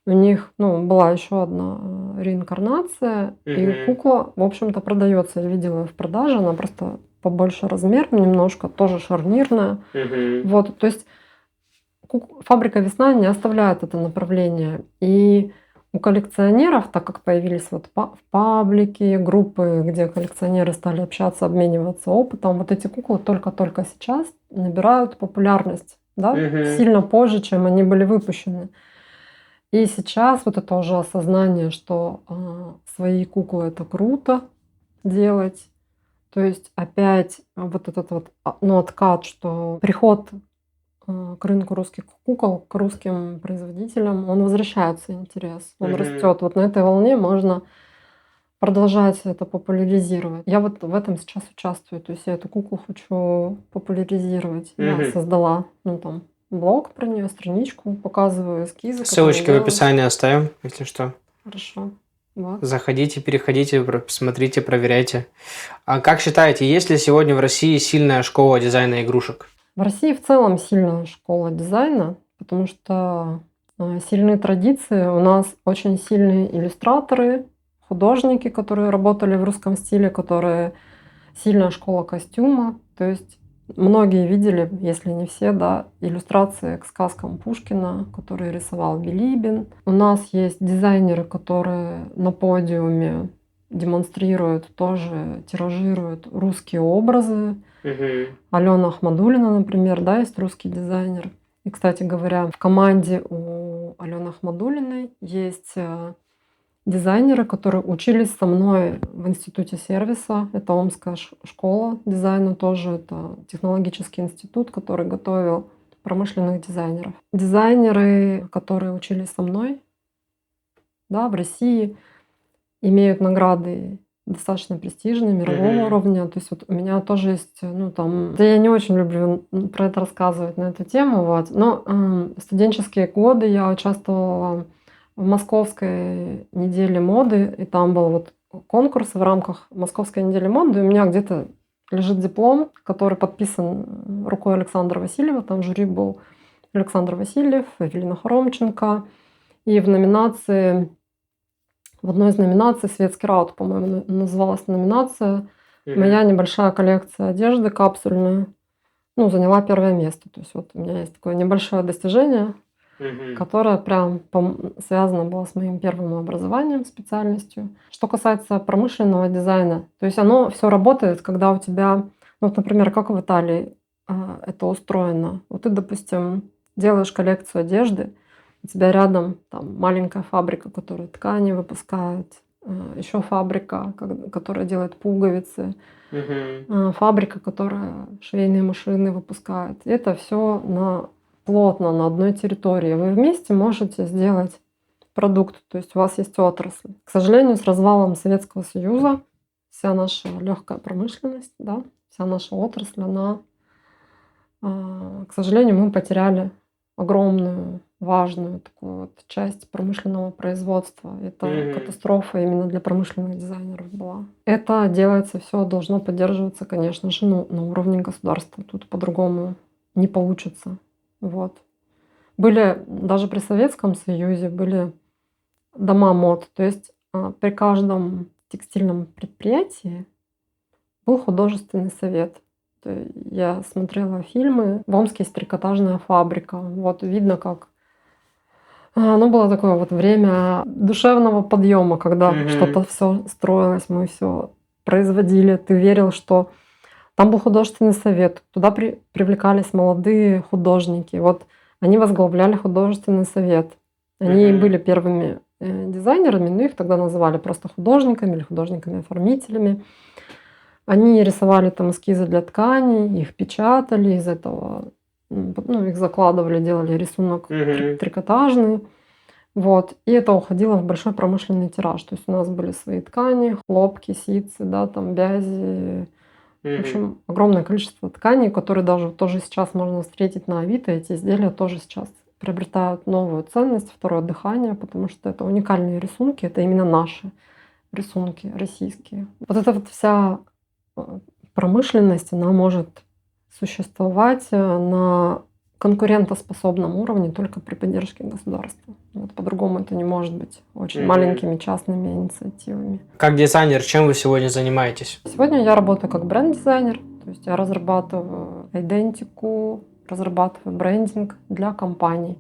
у них, ну, была еще одна реинкарнация, и Мгм. кукла, в общем-то, продается. Я видела ее в продаже, она просто побольше размером немножко, тоже шарнирная. Мгм. Вот, то есть фабрика «Весна» не оставляет это направление. И у коллекционеров, так как появились вот паблики, группы, где коллекционеры стали общаться, обмениваться опытом, вот эти куклы только-только сейчас набирают популярность, да, Мгм. сильно позже, чем они были выпущены. И сейчас вот это уже осознание, что свои куклы это круто делать. То есть опять вот этот вот ну, откат, что приход к рынку русских кукол, к русским производителям, он возвращается интерес, он Мгм. растет. Вот на этой волне можно продолжать это популяризировать. Я вот в этом сейчас участвую, то есть я эту куклу хочу популяризировать. Я Мгм. создала, ну там, блог про нее, страничку, показываю эскизы, которые Ссылочки в делаю. описании оставим, если что. Хорошо. Вот. Заходите, переходите, смотрите, проверяйте. А как считаете, есть ли сегодня в России сильная школа дизайна игрушек? В России в целом сильная школа дизайна, потому что сильные традиции. У нас очень сильные иллюстраторы, художники, которые работали в русском стиле, которые сильная школа костюма. То есть многие видели, если не все, да, иллюстрации к сказкам Пушкина, которые рисовал Билибин. У нас есть дизайнеры, которые на подиуме демонстрируют, тоже тиражируют русские образы. Мгм. Алена Ахмадуллина, например, да, есть русский дизайнер. И, кстати говоря, в команде у Алены Ахмадуллиной есть дизайнеры, которые учились со мной в институте сервиса. Это Омская школа дизайна тоже. Это технологический институт, который готовил промышленных дизайнеров. Дизайнеры, которые учились со мной, да, в России, имеют награды достаточно престижные, мирового Мгм. уровня. То есть вот у меня тоже есть, ну там, да я не очень люблю про это рассказывать на эту тему, вот. Но в студенческие годы я участвовала в Московской неделе моды, и там был вот конкурс в рамках Московской недели моды. И у меня где-то лежит диплом, который подписан рукой Александра Васильева. Там в жюри был Александр Васильев, Эвелина Хоромченко. И в одной из номинаций «Светский раут», по-моему, называлась номинация. Мгм. Моя небольшая коллекция одежды капсульная, ну, заняла первое место. То есть вот у меня есть такое небольшое достижение, Мгм. которое прям связано было с моим первым образованием, специальностью. Что касается промышленного дизайна, то есть оно все работает, когда у тебя, ну, вот, например, как в Италии это устроено. Вот ты, допустим, делаешь коллекцию одежды, у тебя рядом там маленькая фабрика, которая ткани выпускает, еще фабрика, которая делает пуговицы, Мгм. фабрика, которая швейные машины выпускает. Это все плотно на одной территории. Вы вместе можете сделать продукт, то есть у вас есть отрасль. К сожалению, с развалом Советского Союза вся наша легкая промышленность, да, вся наша отрасль, она, к сожалению, мы потеряли огромную, важную такую вот часть промышленного производства. Это Мгм. катастрофа именно для промышленных дизайнеров была. Это делается все, должно поддерживаться, конечно же, ну, на уровне государства. Тут по-другому не получится. Вот. Были даже при Советском Союзе были дома мод. То есть при каждом текстильном предприятии был художественный совет. Я смотрела фильмы в Омске есть трикотажная фабрика. Вот видно, как оно было такое вот время душевного подъема, когда Мгм. что-то все строилось, мы все производили. Ты верил, что там был художественный совет, туда привлекались молодые художники. Вот они возглавляли художественный совет. Они Мгм. были первыми дизайнерами, но их тогда называли просто художниками или художниками-оформителями. Они рисовали там эскизы для тканей, их печатали, из этого ну, их закладывали, делали рисунок Мгм. трикотажный. Вот. И это уходило в большой промышленный тираж. То есть у нас были свои ткани, хлопки, ситцы, да, там бязи. В Мгм. общем, огромное количество тканей, которые даже тоже сейчас можно встретить на Авито. Эти изделия тоже сейчас приобретают новую ценность, второе дыхание, потому что это уникальные рисунки, это именно наши рисунки, российские. Вот эта вот вся э, промышленность, она может существовать на конкурентоспособном уровне только при поддержке государства. Вот по-другому это не может быть очень Мгм. маленькими частными инициативами. Как дизайнер, чем вы сегодня занимаетесь? Сегодня я работаю как бренд-дизайнер, то есть я разрабатываю идентику, разрабатываю брендинг для компаний.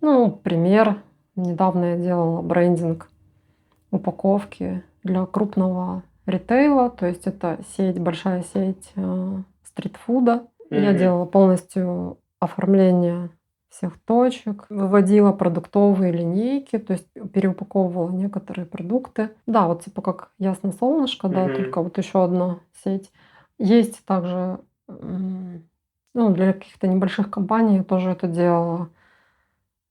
Ну, пример. Недавно я делала брендинг упаковки для крупного ритейла, то есть это сеть, большая сеть стритфуда. Я Мгм. делала полностью оформление всех точек, выводила продуктовые линейки, то есть переупаковывала некоторые продукты. Да, вот типа как Ясно Солнышко, да, Мгм. только вот еще одна сеть. Есть также, ну, для каких-то небольших компаний я тоже это делала.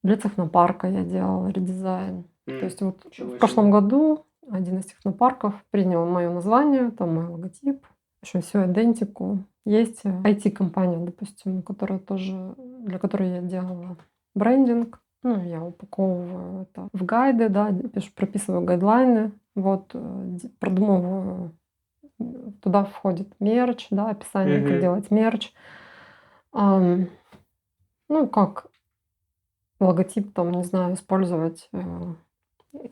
Для технопарка я делала редизайн. То есть вот в Ничего прошлом себе. году один из технопарков принял мое название, там мой логотип, в общем, всю идентику. Есть IT-компания, допустим, которая тоже, для которой я делала брендинг. Ну, я упаковываю это в гайды, да, прописываю гайдлайны, вот, продумываю, туда входит мерч, да, описание, как Мгм. делать мерч. Ам, ну, как логотип, там, не знаю, использовать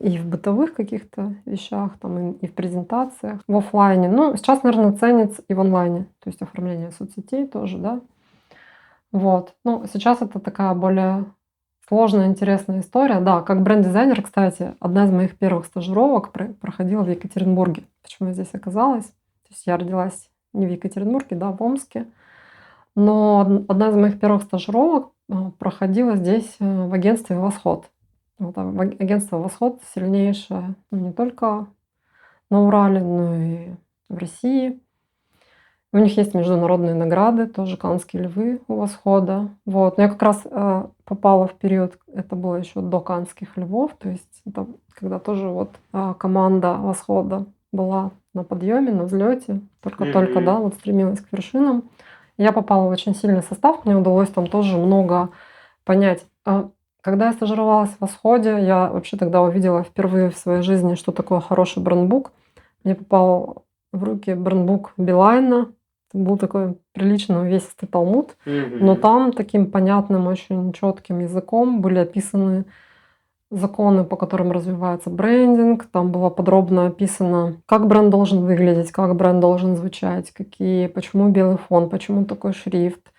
и в бытовых каких-то вещах, там, и в презентациях, в оффлайне. Ну, сейчас, наверное, ценится и в онлайне, то есть оформление соцсетей тоже, да. Вот. Ну, сейчас это такая более сложная, интересная история. Да, как бренд-дизайнер, кстати, одна из моих первых стажировок проходила в Екатеринбурге. Почему я здесь оказалась? То есть я родилась не в Екатеринбурге, да, в Омске, но одна из моих первых стажировок проходила здесь, в агентстве «Восход». Вот, агентство «Восход» сильнейшее, ну, не только на Урале, но и в России. У них есть международные награды, тоже «Каннские львы» у «Восхода». Вот. Но я как раз, попала в период, это было еще до «Каннских львов», то есть это когда тоже вот, команда «Восхода» была на подъеме, на взлете, только-только, да, Мгм. вот стремилась к вершинам. Я попала в очень сильный состав, мне удалось там тоже много понять. Когда я стажировалась в «Восходе», я вообще тогда увидела впервые в своей жизни, что такое хороший брендбук. Мне попал в руки брендбук Билайна. Это был такой приличный увесистый талмуд, но Мгм. там таким понятным, очень четким языком были описаны законы, по которым развивается брендинг. Там было подробно описано, как бренд должен выглядеть, как бренд должен звучать, почему белый фон, почему такой шрифт.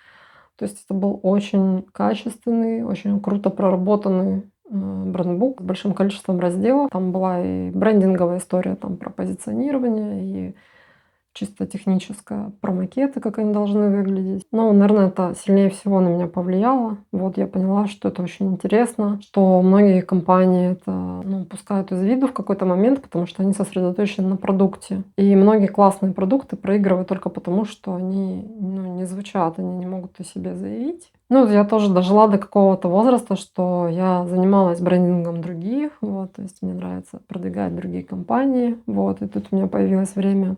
То есть это был очень качественный, очень круто проработанный брендбук с большим количеством разделов. Там была и брендинговая история там, про позиционирование, и чисто техническая, про макеты, как они должны выглядеть. Но, наверное, это сильнее всего на меня повлияло. Вот я поняла, что это очень интересно, что многие компании это, ну, упускают из виду в какой-то момент, потому что они сосредоточены на продукте. И многие классные продукты проигрывают только потому, что они, ну, не звучат, они не могут о себе заявить. Ну, вот я тоже дожила до какого-то возраста, что я занималась брендингом других, вот, то есть мне нравится продвигать другие компании, вот, и тут у меня появилось время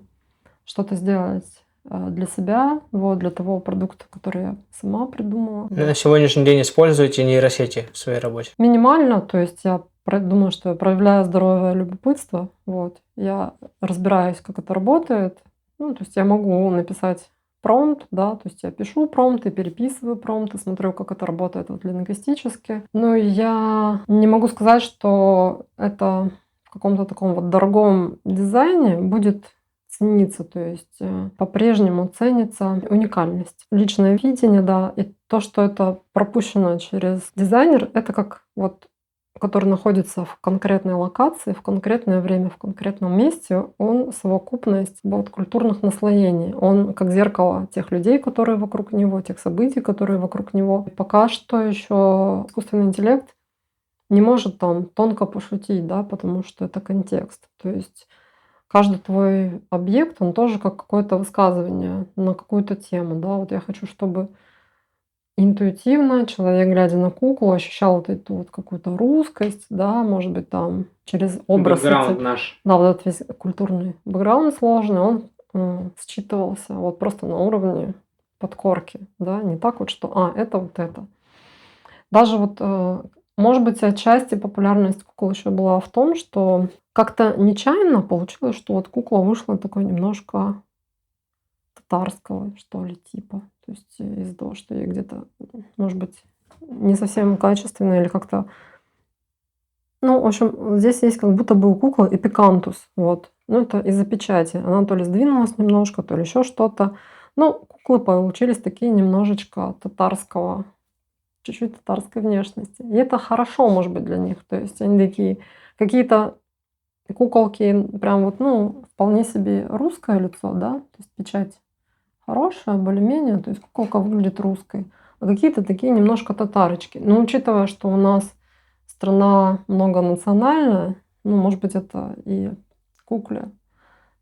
что-то сделать, для себя, вот, для того продукта, который я сама придумала. На Вот. сегодняшний день используете нейросети в своей работе? Минимально, то есть я думаю, что я проявляю здоровое любопытство, вот. Я разбираюсь, как это работает. Ну, то есть я могу написать промпт, да, то есть я пишу промпты, переписываю промпты, смотрю, как это работает вот лингвистически. Но я не могу сказать, что это в каком-то таком вот дорогом дизайне будет цениться, то есть по-прежнему ценится уникальность, личное видение, да, и то, что это пропущено через дизайнер, это как вот который находится в конкретной локации, в конкретное время, в конкретном месте, он совокупность вот культурных наслоений. Он как зеркало тех людей, которые вокруг него, тех событий, которые вокруг него. И пока что еще искусственный интеллект не может там тонко пошутить, да, потому что это контекст. То есть каждый твой объект, он тоже как какое-то высказывание на какую-то тему, да. Вот я хочу, чтобы интуитивно человек, глядя на куклу, ощущал вот эту вот какую-то русскость, да, может быть, там через образ Бэкграунд эти наш. да, вот этот весь культурный бэкграунд сложный, он, считывался вот просто на уровне подкорки, да, не так вот, что, это вот это. Даже вот, может быть, отчасти популярность кукол еще была в том, что как-то нечаянно получилось, что вот кукла вышла такой немножко татарского, что ли, типа. То есть из-за того, что я где-то, может быть, не совсем качественно или как-то. Ну, в общем, здесь есть как будто бы у куклы эпикантус. Вот. Ну, это из-за печати. Она то ли сдвинулась немножко, то ли еще что-то. Ну, куклы получились такие немножечко татарского, чуть-чуть татарской внешности. И это хорошо, может быть, для них. То есть они такие какие-то куколки прям вот, ну, вполне себе русское лицо, да, то есть печать хорошая, более-менее, то есть куколка выглядит русской. А какие-то такие немножко татарочки. Но учитывая, что у нас страна многонациональная, ну, может быть, это и кукле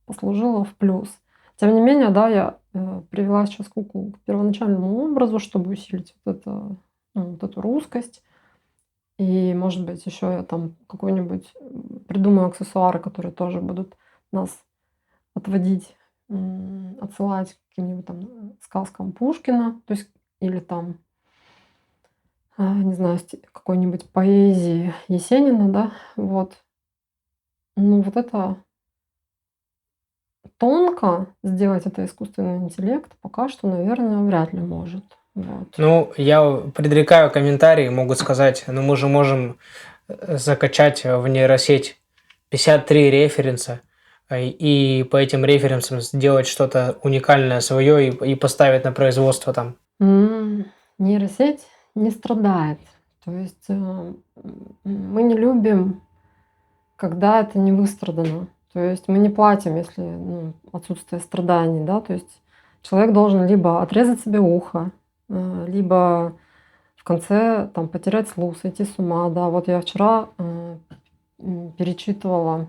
послужило в плюс. Тем не менее, да, я привела сейчас куклу к первоначальному образу, чтобы усилить вот, это, ну, вот эту русскость. И, может быть, еще я там какой-нибудь придумаю аксессуары, которые тоже будут нас отводить, отсылать к каким-нибудь там сказкам Пушкина, то есть или там, не знаю, какой-нибудь поэзии Есенина, да, вот. Ну, вот это тонко сделать это искусственный интеллект пока что, наверное, вряд ли может. Вот. Ну, я предрекаю комментарии, могут сказать, ну мы же можем закачать в нейросеть 53 референса и по этим референсам сделать что-то уникальное свое и поставить на производство там. Нейросеть не страдает. То есть мы не любим, когда это не выстрадано. То есть мы не платим, если отсутствие страданий, да. То есть человек должен либо отрезать себе ухо, либо в конце там потерять слух, сойти с ума. Да, вот я вчера перечитывала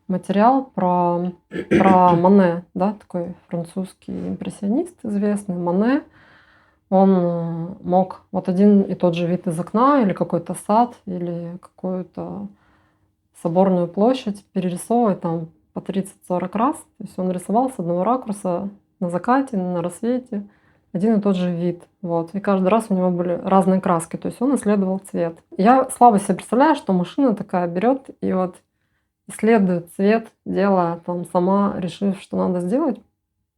материал про Мане, да, такой французский импрессионист известный, Мане. Он мог вот один и тот же вид из окна или какой-то сад, или какую-то соборную площадь перерисовывать там по 30-40 раз. То есть он рисовал с одного ракурса на закате, на рассвете один и тот же вид. Вот. И каждый раз у него были разные краски. То есть он исследовал цвет. Я слабо себе представляю, что машина такая берет и вот исследует цвет, делая там сама, решив, что надо сделать,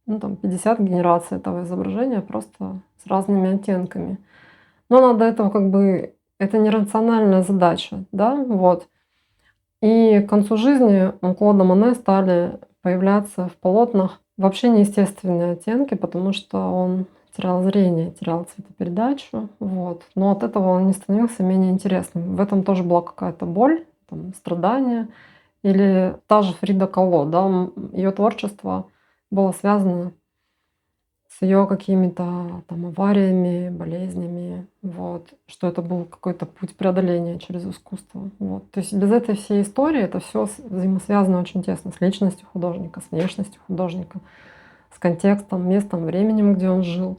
ну, там 50 генераций этого изображения просто с разными оттенками. Но надо этого как бы это нерациональная задача, да, вот. И к концу жизни у Клода Моне стали появляться в полотнах вообще неестественные оттенки, потому что он терял зрение, терял цветопередачу, вот. Но от этого он не становился менее интересным. В этом тоже была какая-то боль, там, страдания. Или та же Фрида Кало, да, ее творчество было связано с ее какими-то там авариями, болезнями, вот, что это был какой-то путь преодоления через искусство. Вот. То есть без этой всей истории это все взаимосвязано очень тесно с личностью художника, с внешностью художника, с контекстом, местом, временем, где он жил.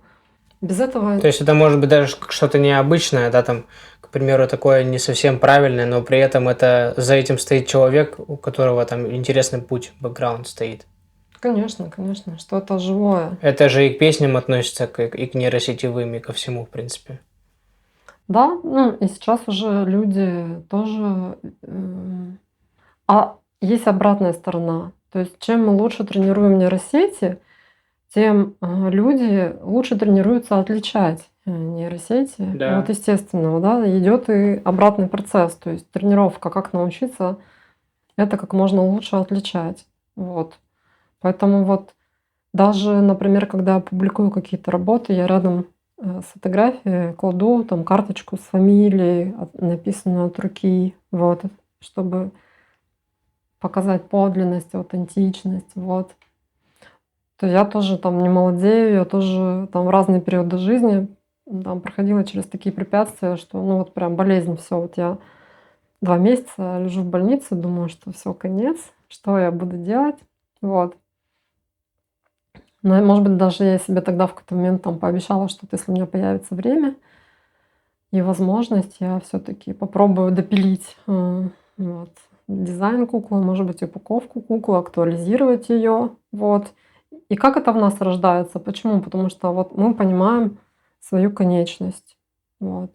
Без этого. То есть это может быть даже что-то необычное, да, там, к примеру, такое не совсем правильное, но при этом это за этим стоит человек, у которого там интересный путь, бэкграунд стоит. Конечно, конечно, что-то живое. Это же и к песням относится, и к нейросетевым, и ко всему, в принципе. Да, ну и сейчас уже люди тоже. А есть обратная сторона. То есть чем мы лучше тренируем нейросети, тем люди лучше тренируются отличать нейросети Да. от естественного. Да? Идет и обратный процесс. То есть тренировка, как научиться это как можно лучше отличать. Вот. Поэтому вот даже, например, когда я публикую какие-то работы, я рядом с фотографией кладу там карточку с фамилией, написанную от руки, вот, чтобы показать подлинность, аутентичность, вот. То я тоже там не молодею, я тоже там в разные периоды жизни там проходила через такие препятствия, что, ну вот прям болезнь, все, вот я 2 месяца лежу в больнице, думаю, что все конец, что я буду делать, вот. Но, может быть, даже я себе тогда в какой-то момент там пообещала, что вот если у меня появится время и возможность, я все-таки попробую допилить вот, дизайн куклы, может быть, упаковку куклы, актуализировать ее. Вот. И как это в нас рождается? Почему? Потому что вот мы понимаем свою конечность. Вот.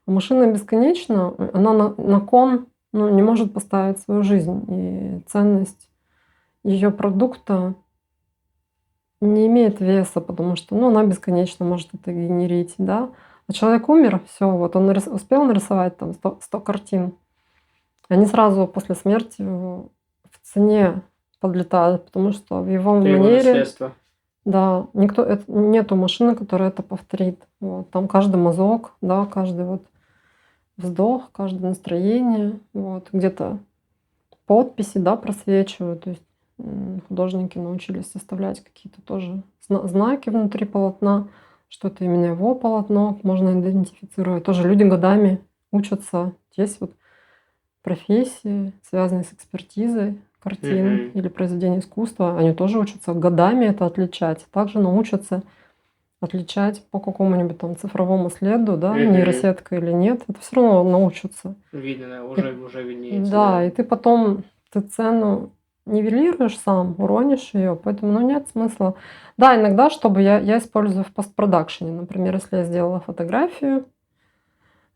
А машина бесконечна, она на кон не может поставить свою жизнь. И ценность ее продукта не имеет веса, потому что она бесконечно может это генерить. Да? А человек умер, все, вот он успел нарисовать там 100 картин. Они сразу после смерти в цене подлетают, потому что в его Это его манере, наследство. да, нету машины, которая это повторит. Вот. Там каждый мазок, да, каждый вот вздох, каждое настроение, вот, где-то подписи, да, просвечивают. То есть художники научились составлять какие-то тоже знаки внутри полотна, что это именно его полотно, можно идентифицировать. Тоже люди годами учатся. Есть вот профессии, связанные с экспертизой картин или произведений искусства, они тоже учатся годами это отличать. Также научатся отличать по какому-нибудь там цифровому следу, да, нейросетка или нет, это все равно научатся. Видно, уже виднеется. Да, и ты потом цену нивелируешь сам, уронишь ее, поэтому нет смысла. Да, иногда, чтобы я использую в постпродакшене, например, если я сделала фотографию,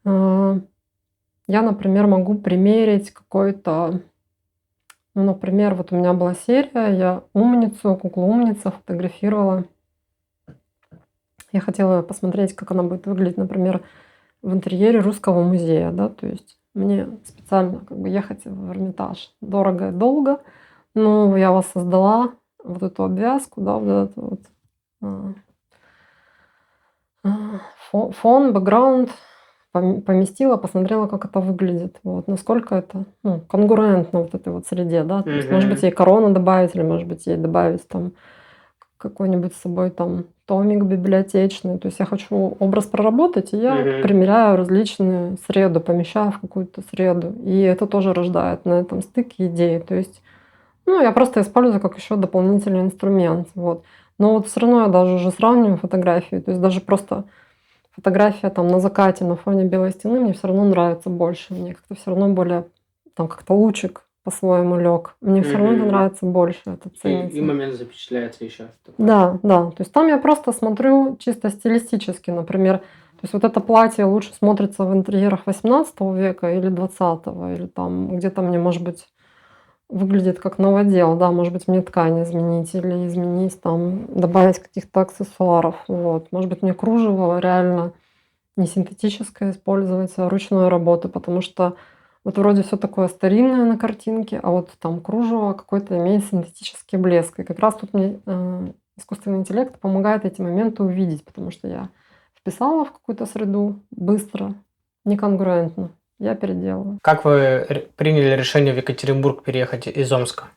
я, например, могу примерить какой-то, например, вот у меня была серия, я куклу умница фотографировала. Я хотела посмотреть, как она будет выглядеть, например, в интерьере Русского музея, да, то есть мне специально ехать в Эрмитаж дорого и долго, но я воссоздала вот эту обвязку, да, вот этот вот фон, бэкграунд, поместила, посмотрела, как это выглядит, вот, насколько это конгруентно вот этой вот среде, да, то есть, может быть, ей корону добавить, или, может быть, ей добавить там какой-нибудь с собой там томик библиотечный, то есть я хочу образ проработать, и я примеряю различные среды, помещаю в какую-то среду, и это тоже рождает на этом стыке идеи, то есть, я просто использую как еще дополнительный инструмент, вот. Но вот все равно я даже уже сравниваю фотографии, то есть даже просто фотография там на закате на фоне белой стены мне все равно нравится больше. Мне как-то все равно более, там как-то лучик по-своему лег. Мне все равно это нравится больше, это ценится. И момент запечатляется еще. Да, да. То есть там я просто смотрю чисто стилистически, например. То есть вот это платье лучше смотрится в интерьерах 18 века или 20-го, или там где-то мне, может быть, выглядит как новодел, да, может быть, мне ткань изменить или изменить, там, добавить каких-то аксессуаров, вот. Может быть, мне кружево реально не синтетическое использовать, а ручной работы, потому что вот вроде все такое старинное на картинке, а вот там кружево какой-то имеет синтетический блеск. И как раз тут мне искусственный интеллект помогает эти моменты увидеть, потому что я вписала в какую-то среду быстро, неконгруентно. Я переделываю. Как вы приняли решение в Екатеринбург переехать из Омска?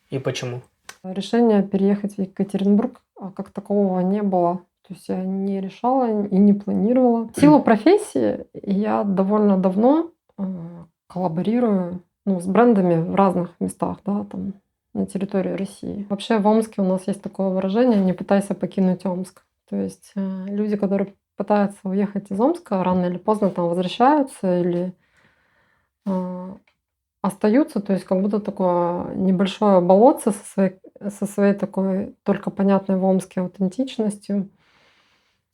И почему? Решение переехать в Екатеринбург как такового не было. То есть я не решала и не планировала. В силу профессии я довольно давно коллаборирую с брендами в разных местах, да, там, на территории России. Вообще в Омске у нас есть такое выражение «не пытайся покинуть Омск». То есть люди, которые пытаются уехать из Омска, рано или поздно там возвращаются или остаются, то есть как будто такое небольшое болотце со своей такой только понятной в Омске аутентичностью,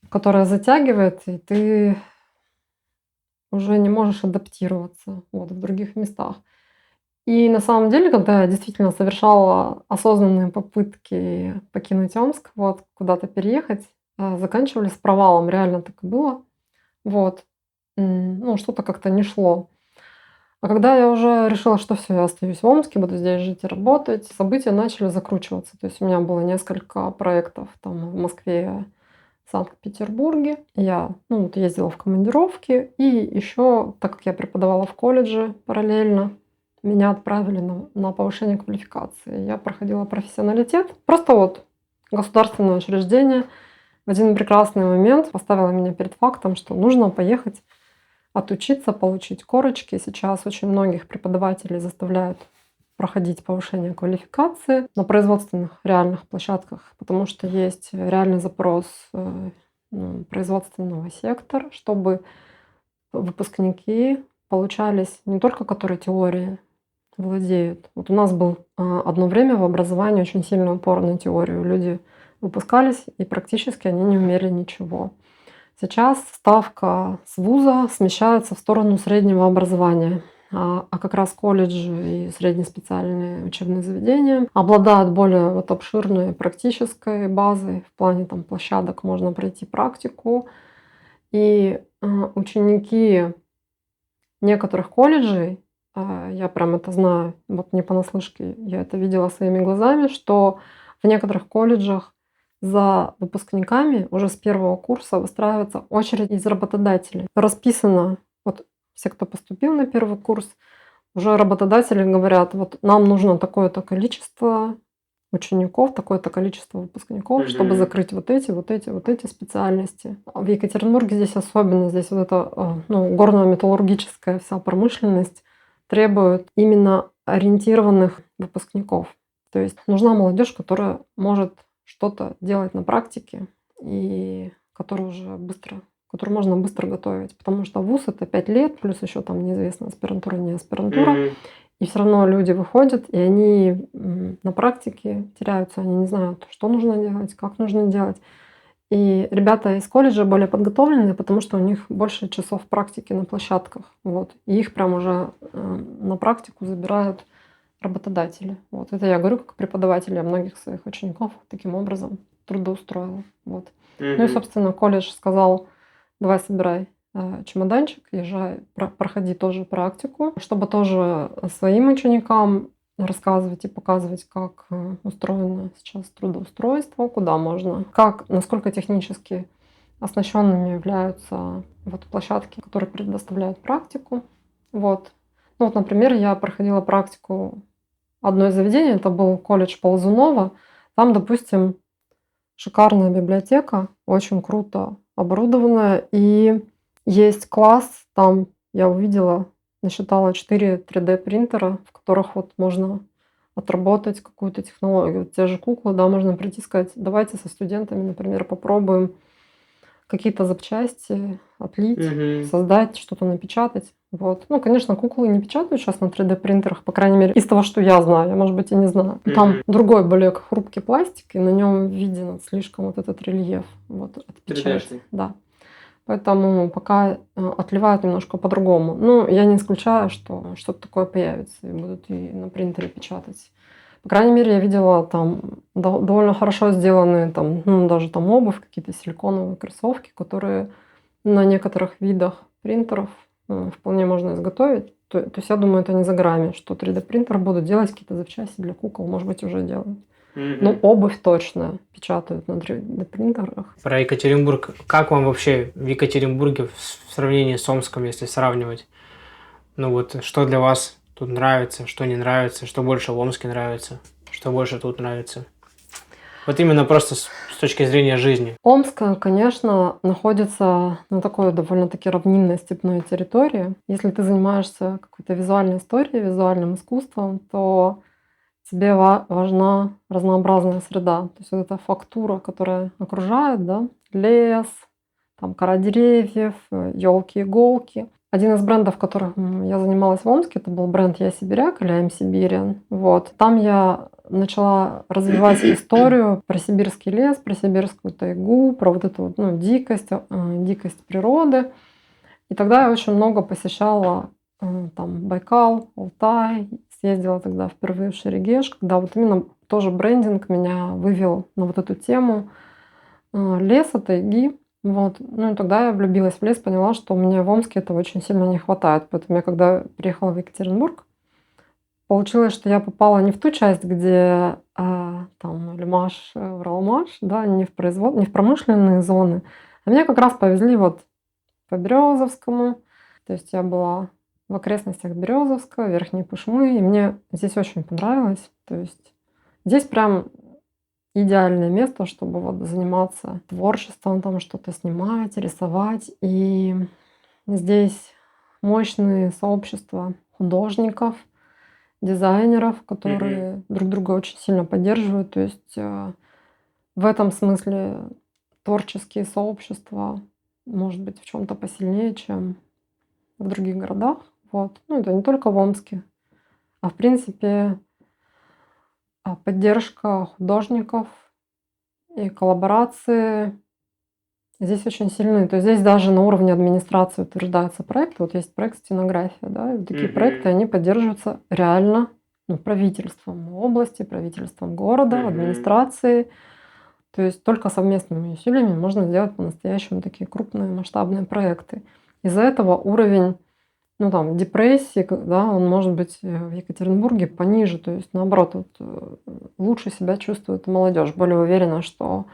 которая затягивает, и ты уже не можешь адаптироваться в других местах. И на самом деле, когда я действительно совершала осознанные попытки покинуть Омск, куда-то переехать, заканчивались провалом, реально так и было. Что-то как-то не шло. А когда я уже решила, что все, я остаюсь в Омске, буду здесь жить и работать, события начали закручиваться. То есть у меня было несколько проектов там в Москве, Санкт-Петербурге. Я ездила в командировки. И еще, так как я преподавала в колледже параллельно, меня отправили на повышение квалификации. Я проходила профессионалитет. Просто государственное учреждение в один прекрасный момент поставило меня перед фактом, что нужно поехать отучиться, получить корочки. Сейчас очень многих преподавателей заставляют проходить повышение квалификации на производственных реальных площадках, потому что есть реальный запрос производственного сектора, чтобы выпускники получались не только которые теории владеют. Вот у нас был одно время в образовании очень сильный упор на теорию. Люди выпускались, и практически они не умели ничего. Сейчас ставка с вуза смещается в сторону среднего образования. А как раз колледжи и среднеспециальные учебные заведения обладают более вот обширной практической базой. В плане там площадок можно пройти практику. И ученики некоторых колледжей, я прям это знаю, вот не понаслышке, я это видела своими глазами, что в некоторых колледжах за выпускниками уже с первого курса выстраивается очередь из работодателей. Расписано, вот все, кто поступил на первый курс, уже работодатели говорят, вот нам нужно такое-то количество учеников, такое-то количество выпускников, чтобы закрыть вот эти специальности. В Екатеринбурге здесь особенно, здесь вот эта горно-металлургическая вся промышленность требует именно ориентированных выпускников. То есть нужна молодежь, которая может что-то делать на практике и которую можно быстро готовить. Потому что вуз — это 5 лет, плюс еще там неизвестно, аспирантура, не аспирантура. И все равно люди выходят, и они на практике теряются, они не знают, что нужно делать, как нужно делать. И ребята из колледжа более подготовленные, потому что у них больше часов практики на площадках. Вот. И их прям уже на практику забирают работодатели. Вот. Это я говорю как преподаватель, я многих своих учеников таким образом трудоустроила. Вот. Ну и, собственно, колледж сказал, давай собирай чемоданчик, езжай, проходи тоже практику, чтобы тоже своим ученикам рассказывать и показывать, как устроено сейчас трудоустройство, куда можно, насколько технически оснащенными являются вот площадки, которые предоставляют практику. Вот. Ну вот, например, я проходила практику одно из заведений, это был колледж Ползунова. Там, допустим, шикарная библиотека, очень круто оборудованная, и есть класс, там я увидела, насчитала 4 3D принтера, в которых вот можно отработать какую-то технологию. Вот те же куклы, да, можно прийти и сказать, давайте со студентами, например, попробуем какие-то запчасти отлить, создать, что-то напечатать. Вот. Ну, конечно, куклы не печатают сейчас на 3D принтерах, по крайней мере, из того, что я знаю, я, может быть, и не знаю. Там другой, более хрупкий пластик, и на нем виден слишком вот этот рельеф вот, от печати. Да. Поэтому пока отливают немножко по-другому. Ну, я не исключаю, что что-то такое появится и будут и на принтере печатать. По крайней мере, я видела там довольно хорошо сделанные там, даже там обувь, какие-то силиконовые кроссовки, которые на некоторых видах принтеров вполне можно изготовить. То есть я думаю, это не за грами, что 3D-принтер будут делать какие-то запчасти для кукол, может быть, уже делают. Ну, обувь точно печатают на 3D-принтерах. Про Екатеринбург. Как вам вообще в Екатеринбурге в сравнении с Омском, если сравнивать? Ну вот, что для вас тут нравится, что не нравится, что больше в Омске нравится, что больше тут нравится? Вот именно просто с точки зрения жизни. Омск, конечно, находится на такой довольно-таки равнинной степной территории. Если ты занимаешься какой-то визуальной историей, визуальным искусством, то тебе важна разнообразная среда. То есть вот эта фактура, которая окружает, да, лес, там кора деревьев, елки, иголки. Один из брендов, которым я занималась в Омске, это был бренд «Я сибиряк» или «I'm Siberian». Вот. Там я начала развивать историю про сибирский лес, про сибирскую тайгу, про вот эту вот, дикость природы. И тогда я очень много посещала там Байкал, Алтай. Съездила тогда впервые в Шерегеш, когда вот именно тоже брендинг меня вывел на вот эту тему леса, тайги. Вот. Ну и тогда я влюбилась в лес, поняла, что мне в Омске этого очень сильно не хватает. Поэтому я, когда приехала в Екатеринбург, получилось, что я попала не в ту часть, где там Лимаш, Уралмаш, да, не в промышленные зоны, а меня как раз повезли вот по Березовскому. То есть я была в окрестностях Березовска, Верхней Пышмы, и мне здесь очень понравилось. То есть здесь прям идеальное место, чтобы вот заниматься творчеством, там что-то снимать, рисовать. И здесь мощные сообщества художников. дизайнеров, Мгм. которые друг друга очень сильно поддерживают. То есть в этом смысле творческие сообщества, может быть, в чем-то посильнее, чем в других городах. Вот. Ну, это не только в Омске, а в принципе поддержка художников и коллаборации здесь очень сильны. То есть здесь даже на уровне администрации утверждаются проекты. Вот есть проект «Стенография», да, и вот такие проекты, Мгм. они поддерживаются реально, ну, правительством области, правительством города, Мгм. администрацией. То есть только совместными усилиями можно сделать по-настоящему такие крупные масштабные проекты. Из-за этого уровень, ну, там, депрессии, да, он может быть в Екатеринбурге пониже. То есть, наоборот, вот, лучше себя чувствует молодежь, более уверена, что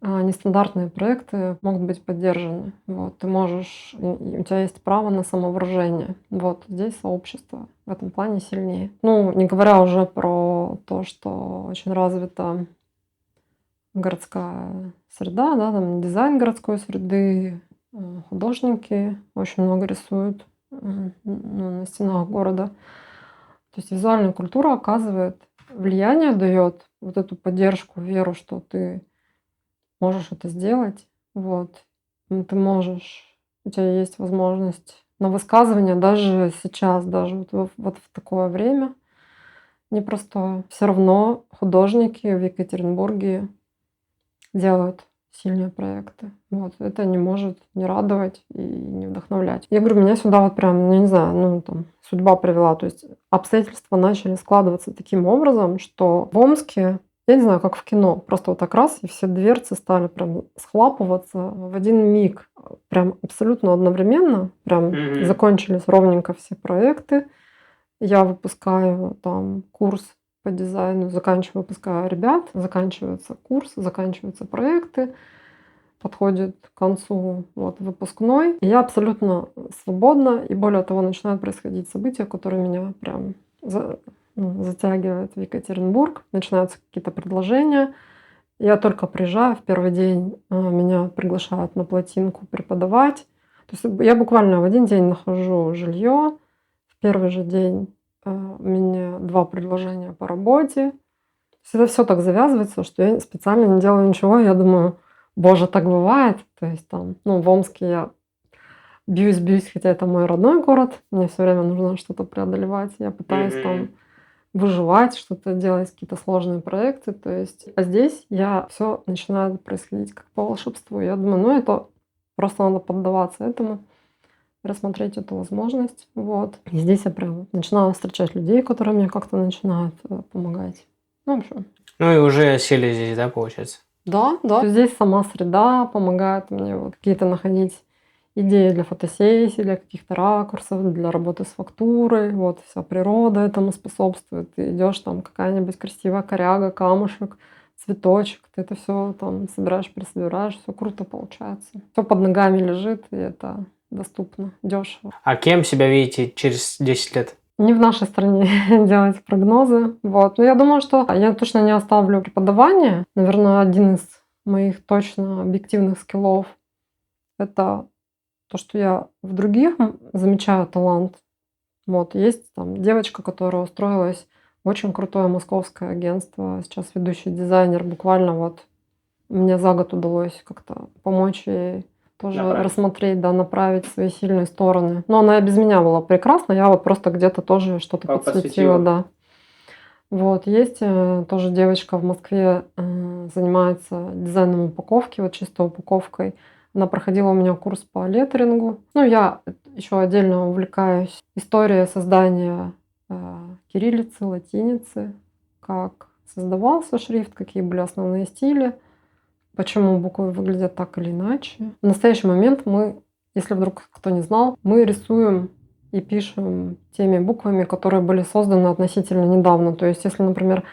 нестандартные проекты могут быть поддержаны. Вот, ты можешь, и у тебя есть право на самовыражение. Вот здесь сообщество в этом плане сильнее. Ну, не говоря уже про то, что очень развита городская среда, да, там дизайн городской среды, художники очень много рисуют ну, на стенах города. То есть визуальная культура оказывает влияние, дает вот эту поддержку, веру, что ты можешь это сделать. Вот. Ты можешь, у тебя есть возможность на высказывание даже сейчас, даже вот в такое время непростое. Все равно художники в Екатеринбурге делают сильные проекты. Вот. Это не может не радовать и не вдохновлять. Я говорю, меня сюда вот прям, ну, не знаю, ну, там, судьба привела. То есть обстоятельства начали складываться таким образом, что в Омске, я не знаю, как в кино, просто вот так раз, и все дверцы стали прям схлапываться в один миг. Прям абсолютно одновременно. Прям Мгм. закончились ровненько все проекты. Я выпускаю там курс по дизайну, заканчиваю, выпускаю ребят, заканчивается курс, заканчиваются проекты, подходит к концу вот выпускной. И я абсолютно свободна, и более того, начинают происходить события, которые меня прям затягивают в Екатеринбург. Начинаются какие-то предложения. Я только приезжаю в первый день, меня приглашают на плотинку преподавать. То есть я буквально в один день нахожу жилье, в первый же день у меня 2 предложения по работе. То есть это всё так завязывается, что я специально не делаю ничего. Я думаю: "Боже, так бывает". То есть там, ну, в Омске я бьюсь, хотя это мой родной город. Мне все время нужно что-то преодолевать. Я пытаюсь там Мгм. выживать, что-то делать, какие-то сложные проекты. То есть, а здесь все начинает происходить как по волшебству. Я думаю, ну, это просто надо поддаваться этому, рассмотреть эту возможность. Вот. И здесь я прям начинаю встречать людей, которые мне как-то начинают помогать. Ну, в общем, Ну и уже сели здесь, да, получается? да, да. Здесь сама среда помогает мне вот какие-то находить идеи для фотосессий, для каких-то ракурсов, для работы с фактурой. Вот вся природа этому способствует. Ты идешь, там какая-нибудь красивая коряга, камушек, цветочек, ты это все там собираешь, присобираешь, все круто получается. Все под ногами лежит, и это доступно, дешево. А кем себя видите через 10 лет? Не в нашей стране делать прогнозы. Вот. Но я думаю, что я точно не оставлю преподавание. Наверное, один из моих точно объективных скиллов — это то, что я в других замечаю талант. Вот. Есть там девочка, которая устроилась в очень крутое московское агентство, сейчас ведущий дизайнер. Буквально вот мне за год удалось как-то помочь ей тоже Направить. рассмотреть, да, направить свои сильные стороны. Но она и без меня была прекрасна, я вот просто где-то тоже что-то подсветила, Подсветила. да. Вот, есть тоже девочка в Москве, занимается дизайном упаковки, вот чисто упаковкой. Она проходила у меня курс по леттерингу. Ну, я еще отдельно увлекаюсь историей создания кириллицы, латиницы, как создавался шрифт, какие были основные стили, почему буквы выглядят так или иначе. В настоящий момент мы, если вдруг кто не знал, мы рисуем и пишем теми буквами, которые были созданы относительно недавно. То есть, если, например,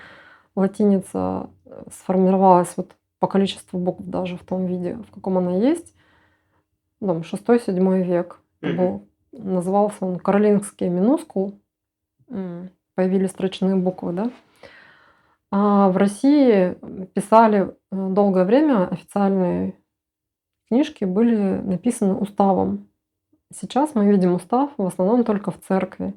латиница сформировалась вот по количеству букв даже в том виде, в каком она есть, там 6-7 век. Это Мгм. был, назывался он каролингский минускул. Появились строчные буквы, да. А в России писали долгое время, официальные книжки были написаны уставом. Сейчас мы видим устав в основном только в церкви.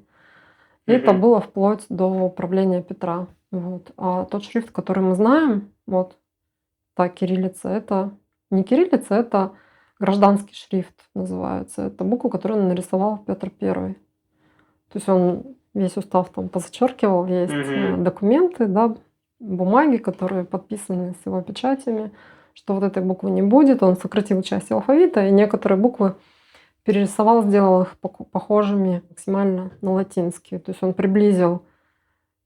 И это было вплоть до правления Петра. Вот. А тот шрифт, который мы знаем, вот та кириллица, это не кириллица, это гражданский шрифт называется. Это буква, которую нарисовал Петр Первый. То есть он весь устав там позачеркивал, есть документы, да, бумаги, которые подписаны с его печатями, что вот этой буквы не будет. Он сократил часть алфавита, и некоторые буквы перерисовал, сделал их похожими максимально на латинские. То есть он приблизил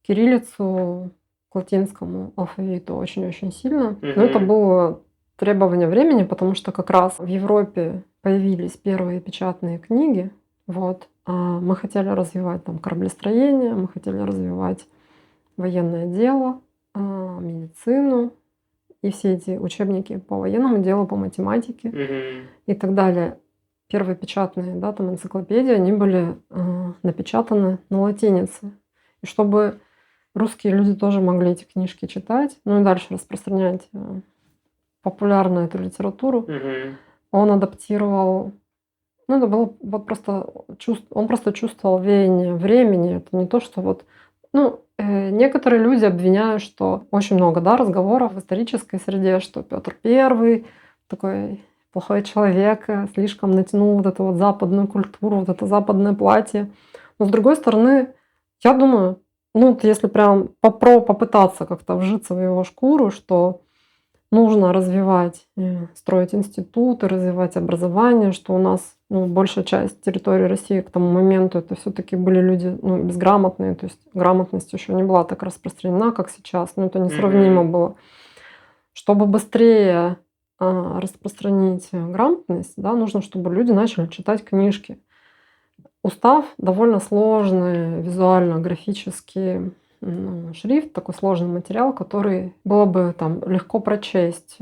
кириллицу к латинскому алфавиту очень-очень сильно. Но это было требование времени, потому что как раз в Европе появились первые печатные книги. Вот. А мы хотели развивать там кораблестроение, мы хотели развивать военное дело, медицину и все эти учебники по военному делу, по математике и так далее. Первые печатные, да, там энциклопедии, они были напечатаны на латинице. И чтобы русские люди тоже могли эти книжки читать, ну и дальше распространять популярную эту литературу, он адаптировал. Ну, это было вот просто он просто чувствовал веяние времени. Это не то, что вот. Ну, некоторые люди обвиняют, что очень много, да, разговоров в исторической среде, что Петр Первый такой плохой человек, слишком натянул вот эту вот западную культуру, вот это западное платье. Но с другой стороны, я думаю, ну, вот если прям попытаться как-то вжиться в его шкуру, что нужно развивать, строить институты, развивать образование, что у нас большая часть территории России к тому моменту это все-таки были люди безграмотные, то есть грамотность еще не была так распространена, как сейчас, но это несравнимо было. Чтобы быстрее распространить грамотность, да, нужно, чтобы люди начали читать книжки. Устав довольно сложный, визуально, графически шрифт, такой сложный материал, который было бы там легко прочесть.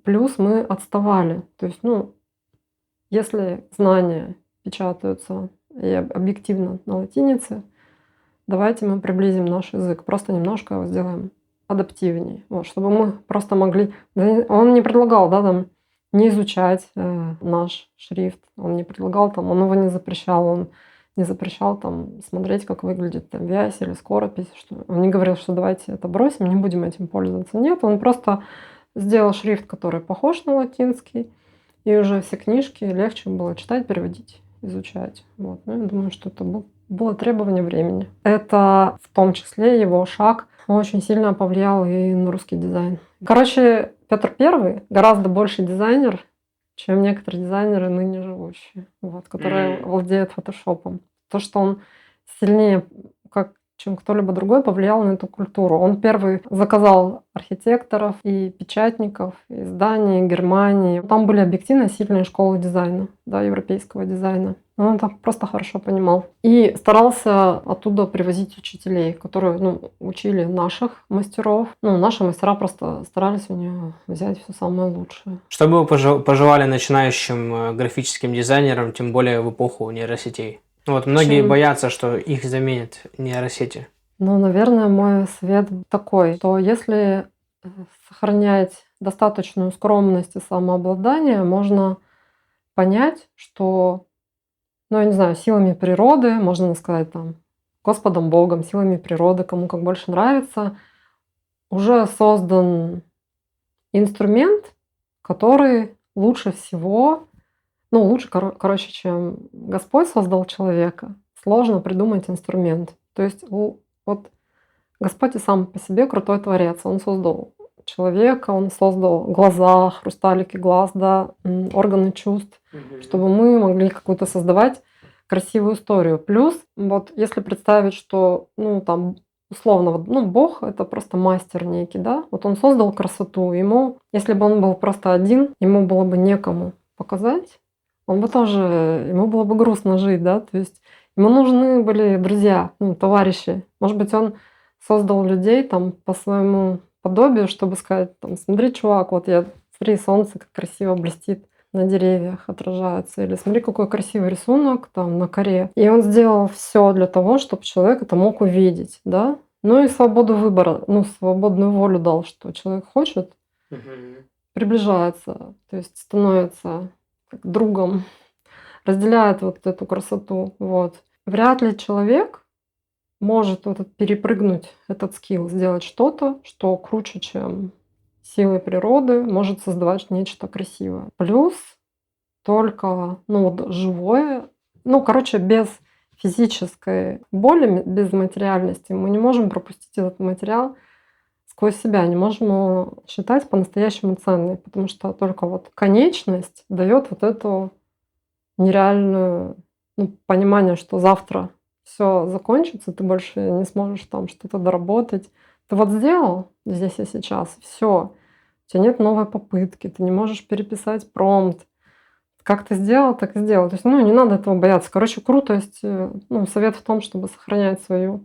Плюс мы отставали. То есть, если знания печатаются и объективно на латинице, давайте мы приблизим наш язык, просто немножко его сделаем адаптивнее, вот, чтобы мы просто могли. Он не предлагал, да, там не изучать наш шрифт, он не предлагал там, он его не запрещал, он не запрещал там смотреть, как выглядит там вязь или скоропись, что он не говорил, что давайте это бросим, не будем этим пользоваться. Нет, он просто сделал шрифт, который похож на латинский, и уже все книжки легче было читать, переводить, изучать. Вот. Ну, я думаю, что это было требование времени. Это в том числе его шаг очень сильно повлиял и на русский дизайн. Короче, Петр Первый гораздо больше дизайнер, чем некоторые дизайнеры ныне живущие, вот, которые владеют фотошопом. То, что он сильнее, чем кто-либо другой, повлиял на эту культуру. Он первый заказал архитекторов и печатников из Дании, Германии. Там были объективно сильные школы дизайна, да, европейского дизайна. Он это просто хорошо понимал. И старался оттуда привозить учителей, которые учили наших мастеров. Наши мастера просто старались у него взять все самое лучшее. Что бы вы пожелали начинающим графическим дизайнерам, тем более в эпоху нейросетей? Вот многие боятся, что их заменят нейросети. Наверное, мой совет такой, что если сохранять достаточную скромность и самообладание, можно понять, что, я не знаю, силами природы, можно сказать там, Господом Богом, силами природы, кому как больше нравится, уже создан инструмент, который лучше всего, лучше, короче, чем Господь создал человека, сложно придумать инструмент. То есть вот Господь и сам по себе крутой творец. Он создал человека, он создал глаза, хрусталики глаз, да, органы чувств, чтобы мы могли какую-то создавать красивую историю. Плюс, вот если представить, что, там, условно, Бог — это просто мастер некий, да, вот он создал красоту, ему, если бы он был просто один, ему было бы некому показать, ему было бы грустно жить, да, то есть ему нужны были друзья, товарищи. Может быть, он создал людей там по своему подобию, чтобы сказать, там, смотри, чувак, смотри, солнце как красиво блестит на деревьях, отражается, или смотри, какой красивый рисунок там на коре. И он сделал все для того, чтобы человек это мог увидеть, да. И свободу выбора, свободную волю дал, что человек хочет, приближается, то есть становится другом, разделяет вот эту красоту. Вот. Вряд ли человек может вот перепрыгнуть этот скилл, сделать что-то, что круче, чем силы природы, может создавать нечто красивое. Плюс только, ну, вот живое, ну, короче, без физической боли, без материальности мы не можем пропустить этот материал сквозь себя, не можем его считать по-настоящему ценной, потому что только вот конечность дает вот эту нереальную, ну, понимание, что завтра все закончится, ты больше не сможешь там что-то доработать. Ты вот сделал здесь и сейчас, все, у тебя нет новой попытки, ты не можешь переписать промпт. Как ты сделал, так и сделал. То есть, ну, не надо этого бояться. Короче, крутость, ну, совет в том, чтобы сохранять свою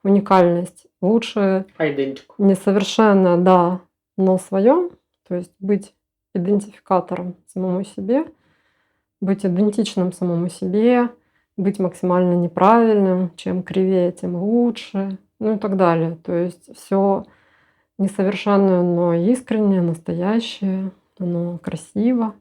уникальность. Лучше Айдентику. несовершенное, да, но свое, то есть быть идентификатором самому себе, быть идентичным самому себе, быть максимально неправильным, чем кривее, тем лучше, ну и так далее. То есть все несовершенное, но искреннее, настоящее, оно красиво.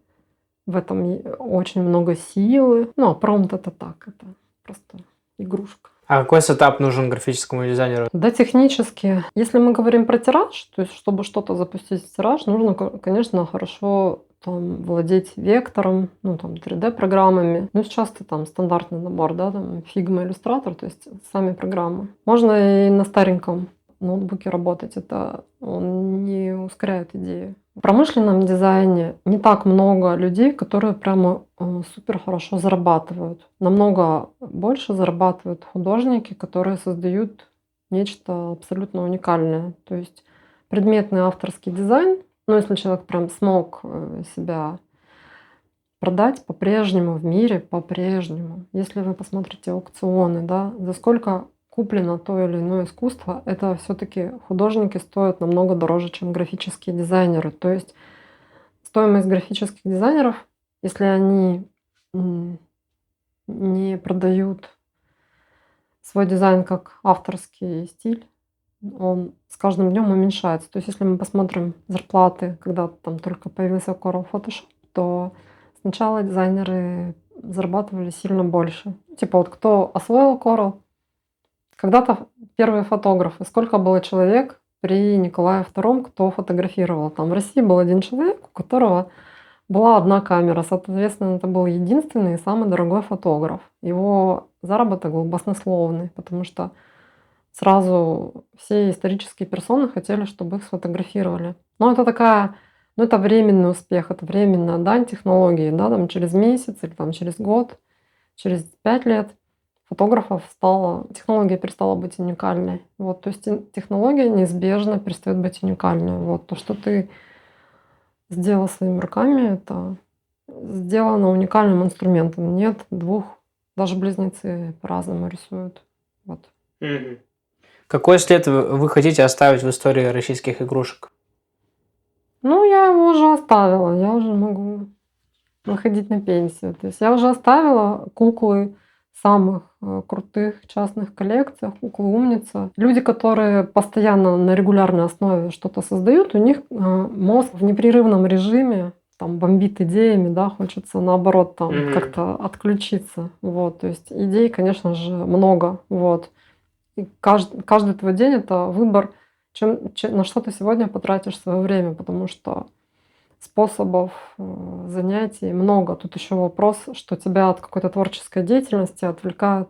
В этом очень много силы. Ну, а промпт это так, это просто игрушка. А какой сетап нужен графическому дизайнеру? Да, технически. Если мы говорим про тираж, то есть чтобы что-то запустить в тираж, нужно, конечно, хорошо там, владеть вектором, ну, там, 3D-программами. Ну, сейчас это там стандартный набор, да, там, Figma, Illustrator, то есть сами программы. Можно и на стареньком ноутбуке работать, это он не ускоряет идею. В промышленном дизайне не так много людей, которые прямо супер хорошо зарабатывают. Намного больше зарабатывают художники, которые создают нечто абсолютно уникальное. То есть предметный авторский дизайн, ну если человек прям смог себя продать по-прежнему в мире, по-прежнему. Если вы посмотрите аукционы, да, за сколько куплено то или иное искусство, это все-таки художники стоят намного дороже, чем графические дизайнеры. То есть стоимость графических дизайнеров, если они не продают свой дизайн как авторский стиль, он с каждым днем уменьшается. То есть если мы посмотрим зарплаты, когда там только появился Corel Photoshop, то сначала дизайнеры зарабатывали сильно больше. Типа вот кто освоил Corel, когда-то первые фотографы, сколько было человек при Николае II, кто фотографировал. Там в России был один человек, у которого была одна камера. Соответственно, это был единственный и самый дорогой фотограф. Его заработок был баснословный, потому что сразу все исторические персоны хотели, чтобы их сфотографировали. Но это такая, ну это временный успех, это временная дань технологии, да, там через месяц или там через год, через 5 лет фотографов технология перестала быть уникальной. Вот, то есть технология неизбежно перестает быть уникальной. Вот, то, что ты сделал своими руками, это сделано уникальным инструментом. Нет двух, даже близнецы по-разному рисуют. Вот. Какой след вы хотите оставить в истории российских игрушек? Ну, я его уже оставила, я уже могу выходить на пенсию. То есть я уже оставила куклы самых крутых частных коллекциях, куклы умница. Люди, которые постоянно на регулярной основе что-то создают, у них мозг в непрерывном режиме там бомбит идеями, да, хочется наоборот там как-то отключиться. Вот, то есть идей, конечно же, много. Вот. И каждый твой день это выбор, на что ты сегодня потратишь свое время, потому что способов занятий много. Тут еще вопрос, что тебя от какой-то творческой деятельности отвлекает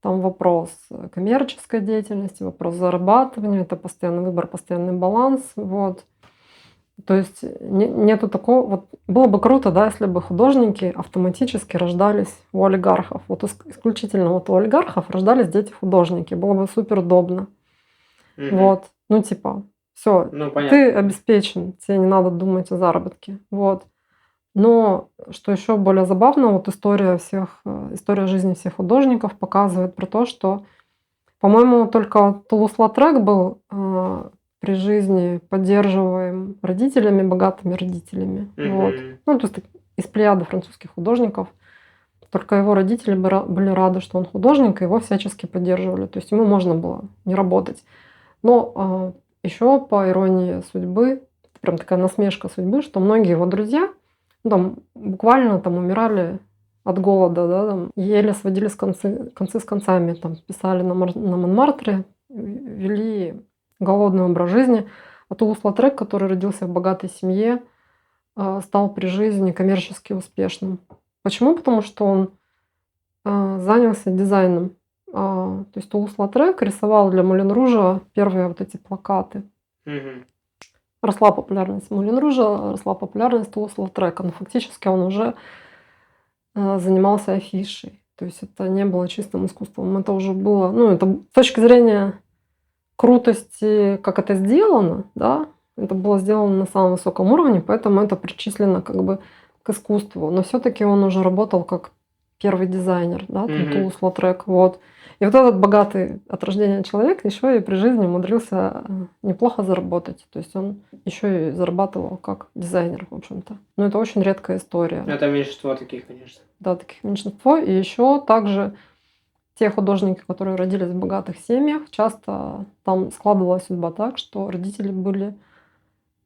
там вопрос коммерческой деятельности, вопрос зарабатывания, это постоянный выбор, постоянный баланс. Вот. То есть нету такого. Вот было бы круто, да, если бы художники автоматически рождались у олигархов. Вот исключительно вот у олигархов рождались дети-художники. Было бы супер удобно. Вот. Ну, типа, все, Ну, понятно. ты обеспечен, тебе не надо думать о заработке. Вот. Но что еще более забавно, вот история жизни всех художников показывает про то, что, по-моему, только Тулус-Латрек был при жизни поддерживаем родителями, богатыми родителями. Вот. Ну, то есть из плеяды французских художников. Только его родители были рады, что он художник, и его всячески поддерживали. То есть ему можно было не работать. Но еще по иронии судьбы, прям такая насмешка судьбы, что многие его друзья там, буквально там умирали от голода, да, там, еле сводили концы с концами, там, писали на Монмартре, вели голодный образ жизни. А Тулус-Латрек, который родился в богатой семье, стал при жизни коммерчески успешным. Почему? Потому что он занялся дизайном. То есть Тулус-Латрек рисовал для Мулен Ружа первые вот эти плакаты. Мгм. Росла популярность Мулен Ружа, росла популярность Тулус-Латрека, но фактически он уже занимался афишей. То есть это не было чистым искусством. Это уже было, ну, это с точки зрения крутости, как это сделано, да, это было сделано на самом высоком уровне, поэтому это причислено как бы к искусству. Но все-таки он уже работал как первый дизайнер, да, там Мгм. Тулус-Латрек, вот. И вот этот богатый от рождения человек еще и при жизни умудрился неплохо заработать. То есть он еще и зарабатывал как дизайнер, в общем-то. Но это очень редкая история. Это меньшинство таких, конечно. Да, таких меньшинство. И еще также те художники, которые родились в богатых семьях, часто там складывалась судьба так, что родители были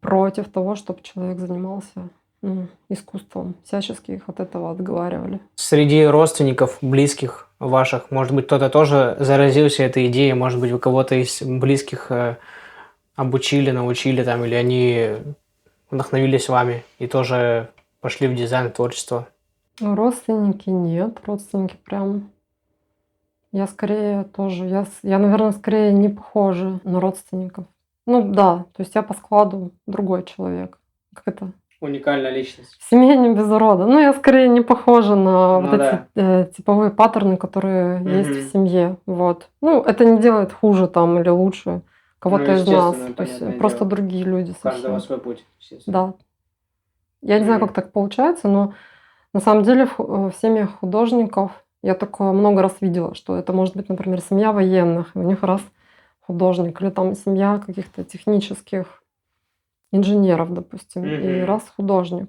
против того, чтобы человек занимался искусством. Всячески их от этого отговаривали. Среди родственников, близких ваших, может быть, кто-то тоже заразился этой идеей, может быть, вы кого-то из близких обучили, научили там, или они вдохновились вами и тоже пошли в дизайн, в творчество? Родственники нет. Родственники прям... Я скорее тоже... Я, наверное, скорее не похожа на родственников. Ну да, то есть я по складу другой человек. Как это? Уникальная личность. В семье не без урода. Ну, я скорее не похожа на Ну вот эти типовые паттерны, которые есть Мгм. в семье. Вот. Ну, это не делает хуже там или лучше кого-то из нас. естественно, То есть понятное просто дело. другие люди У каждого совсем. свой путь, естественно. Да. Я не знаю, Мгм. как так получается, но на самом деле в семьях художников я такое много раз видела, что это может быть, например, семья военных, и у них раз художник, или там семья каких-то технических инженеров, допустим, и Мгм. раз художник.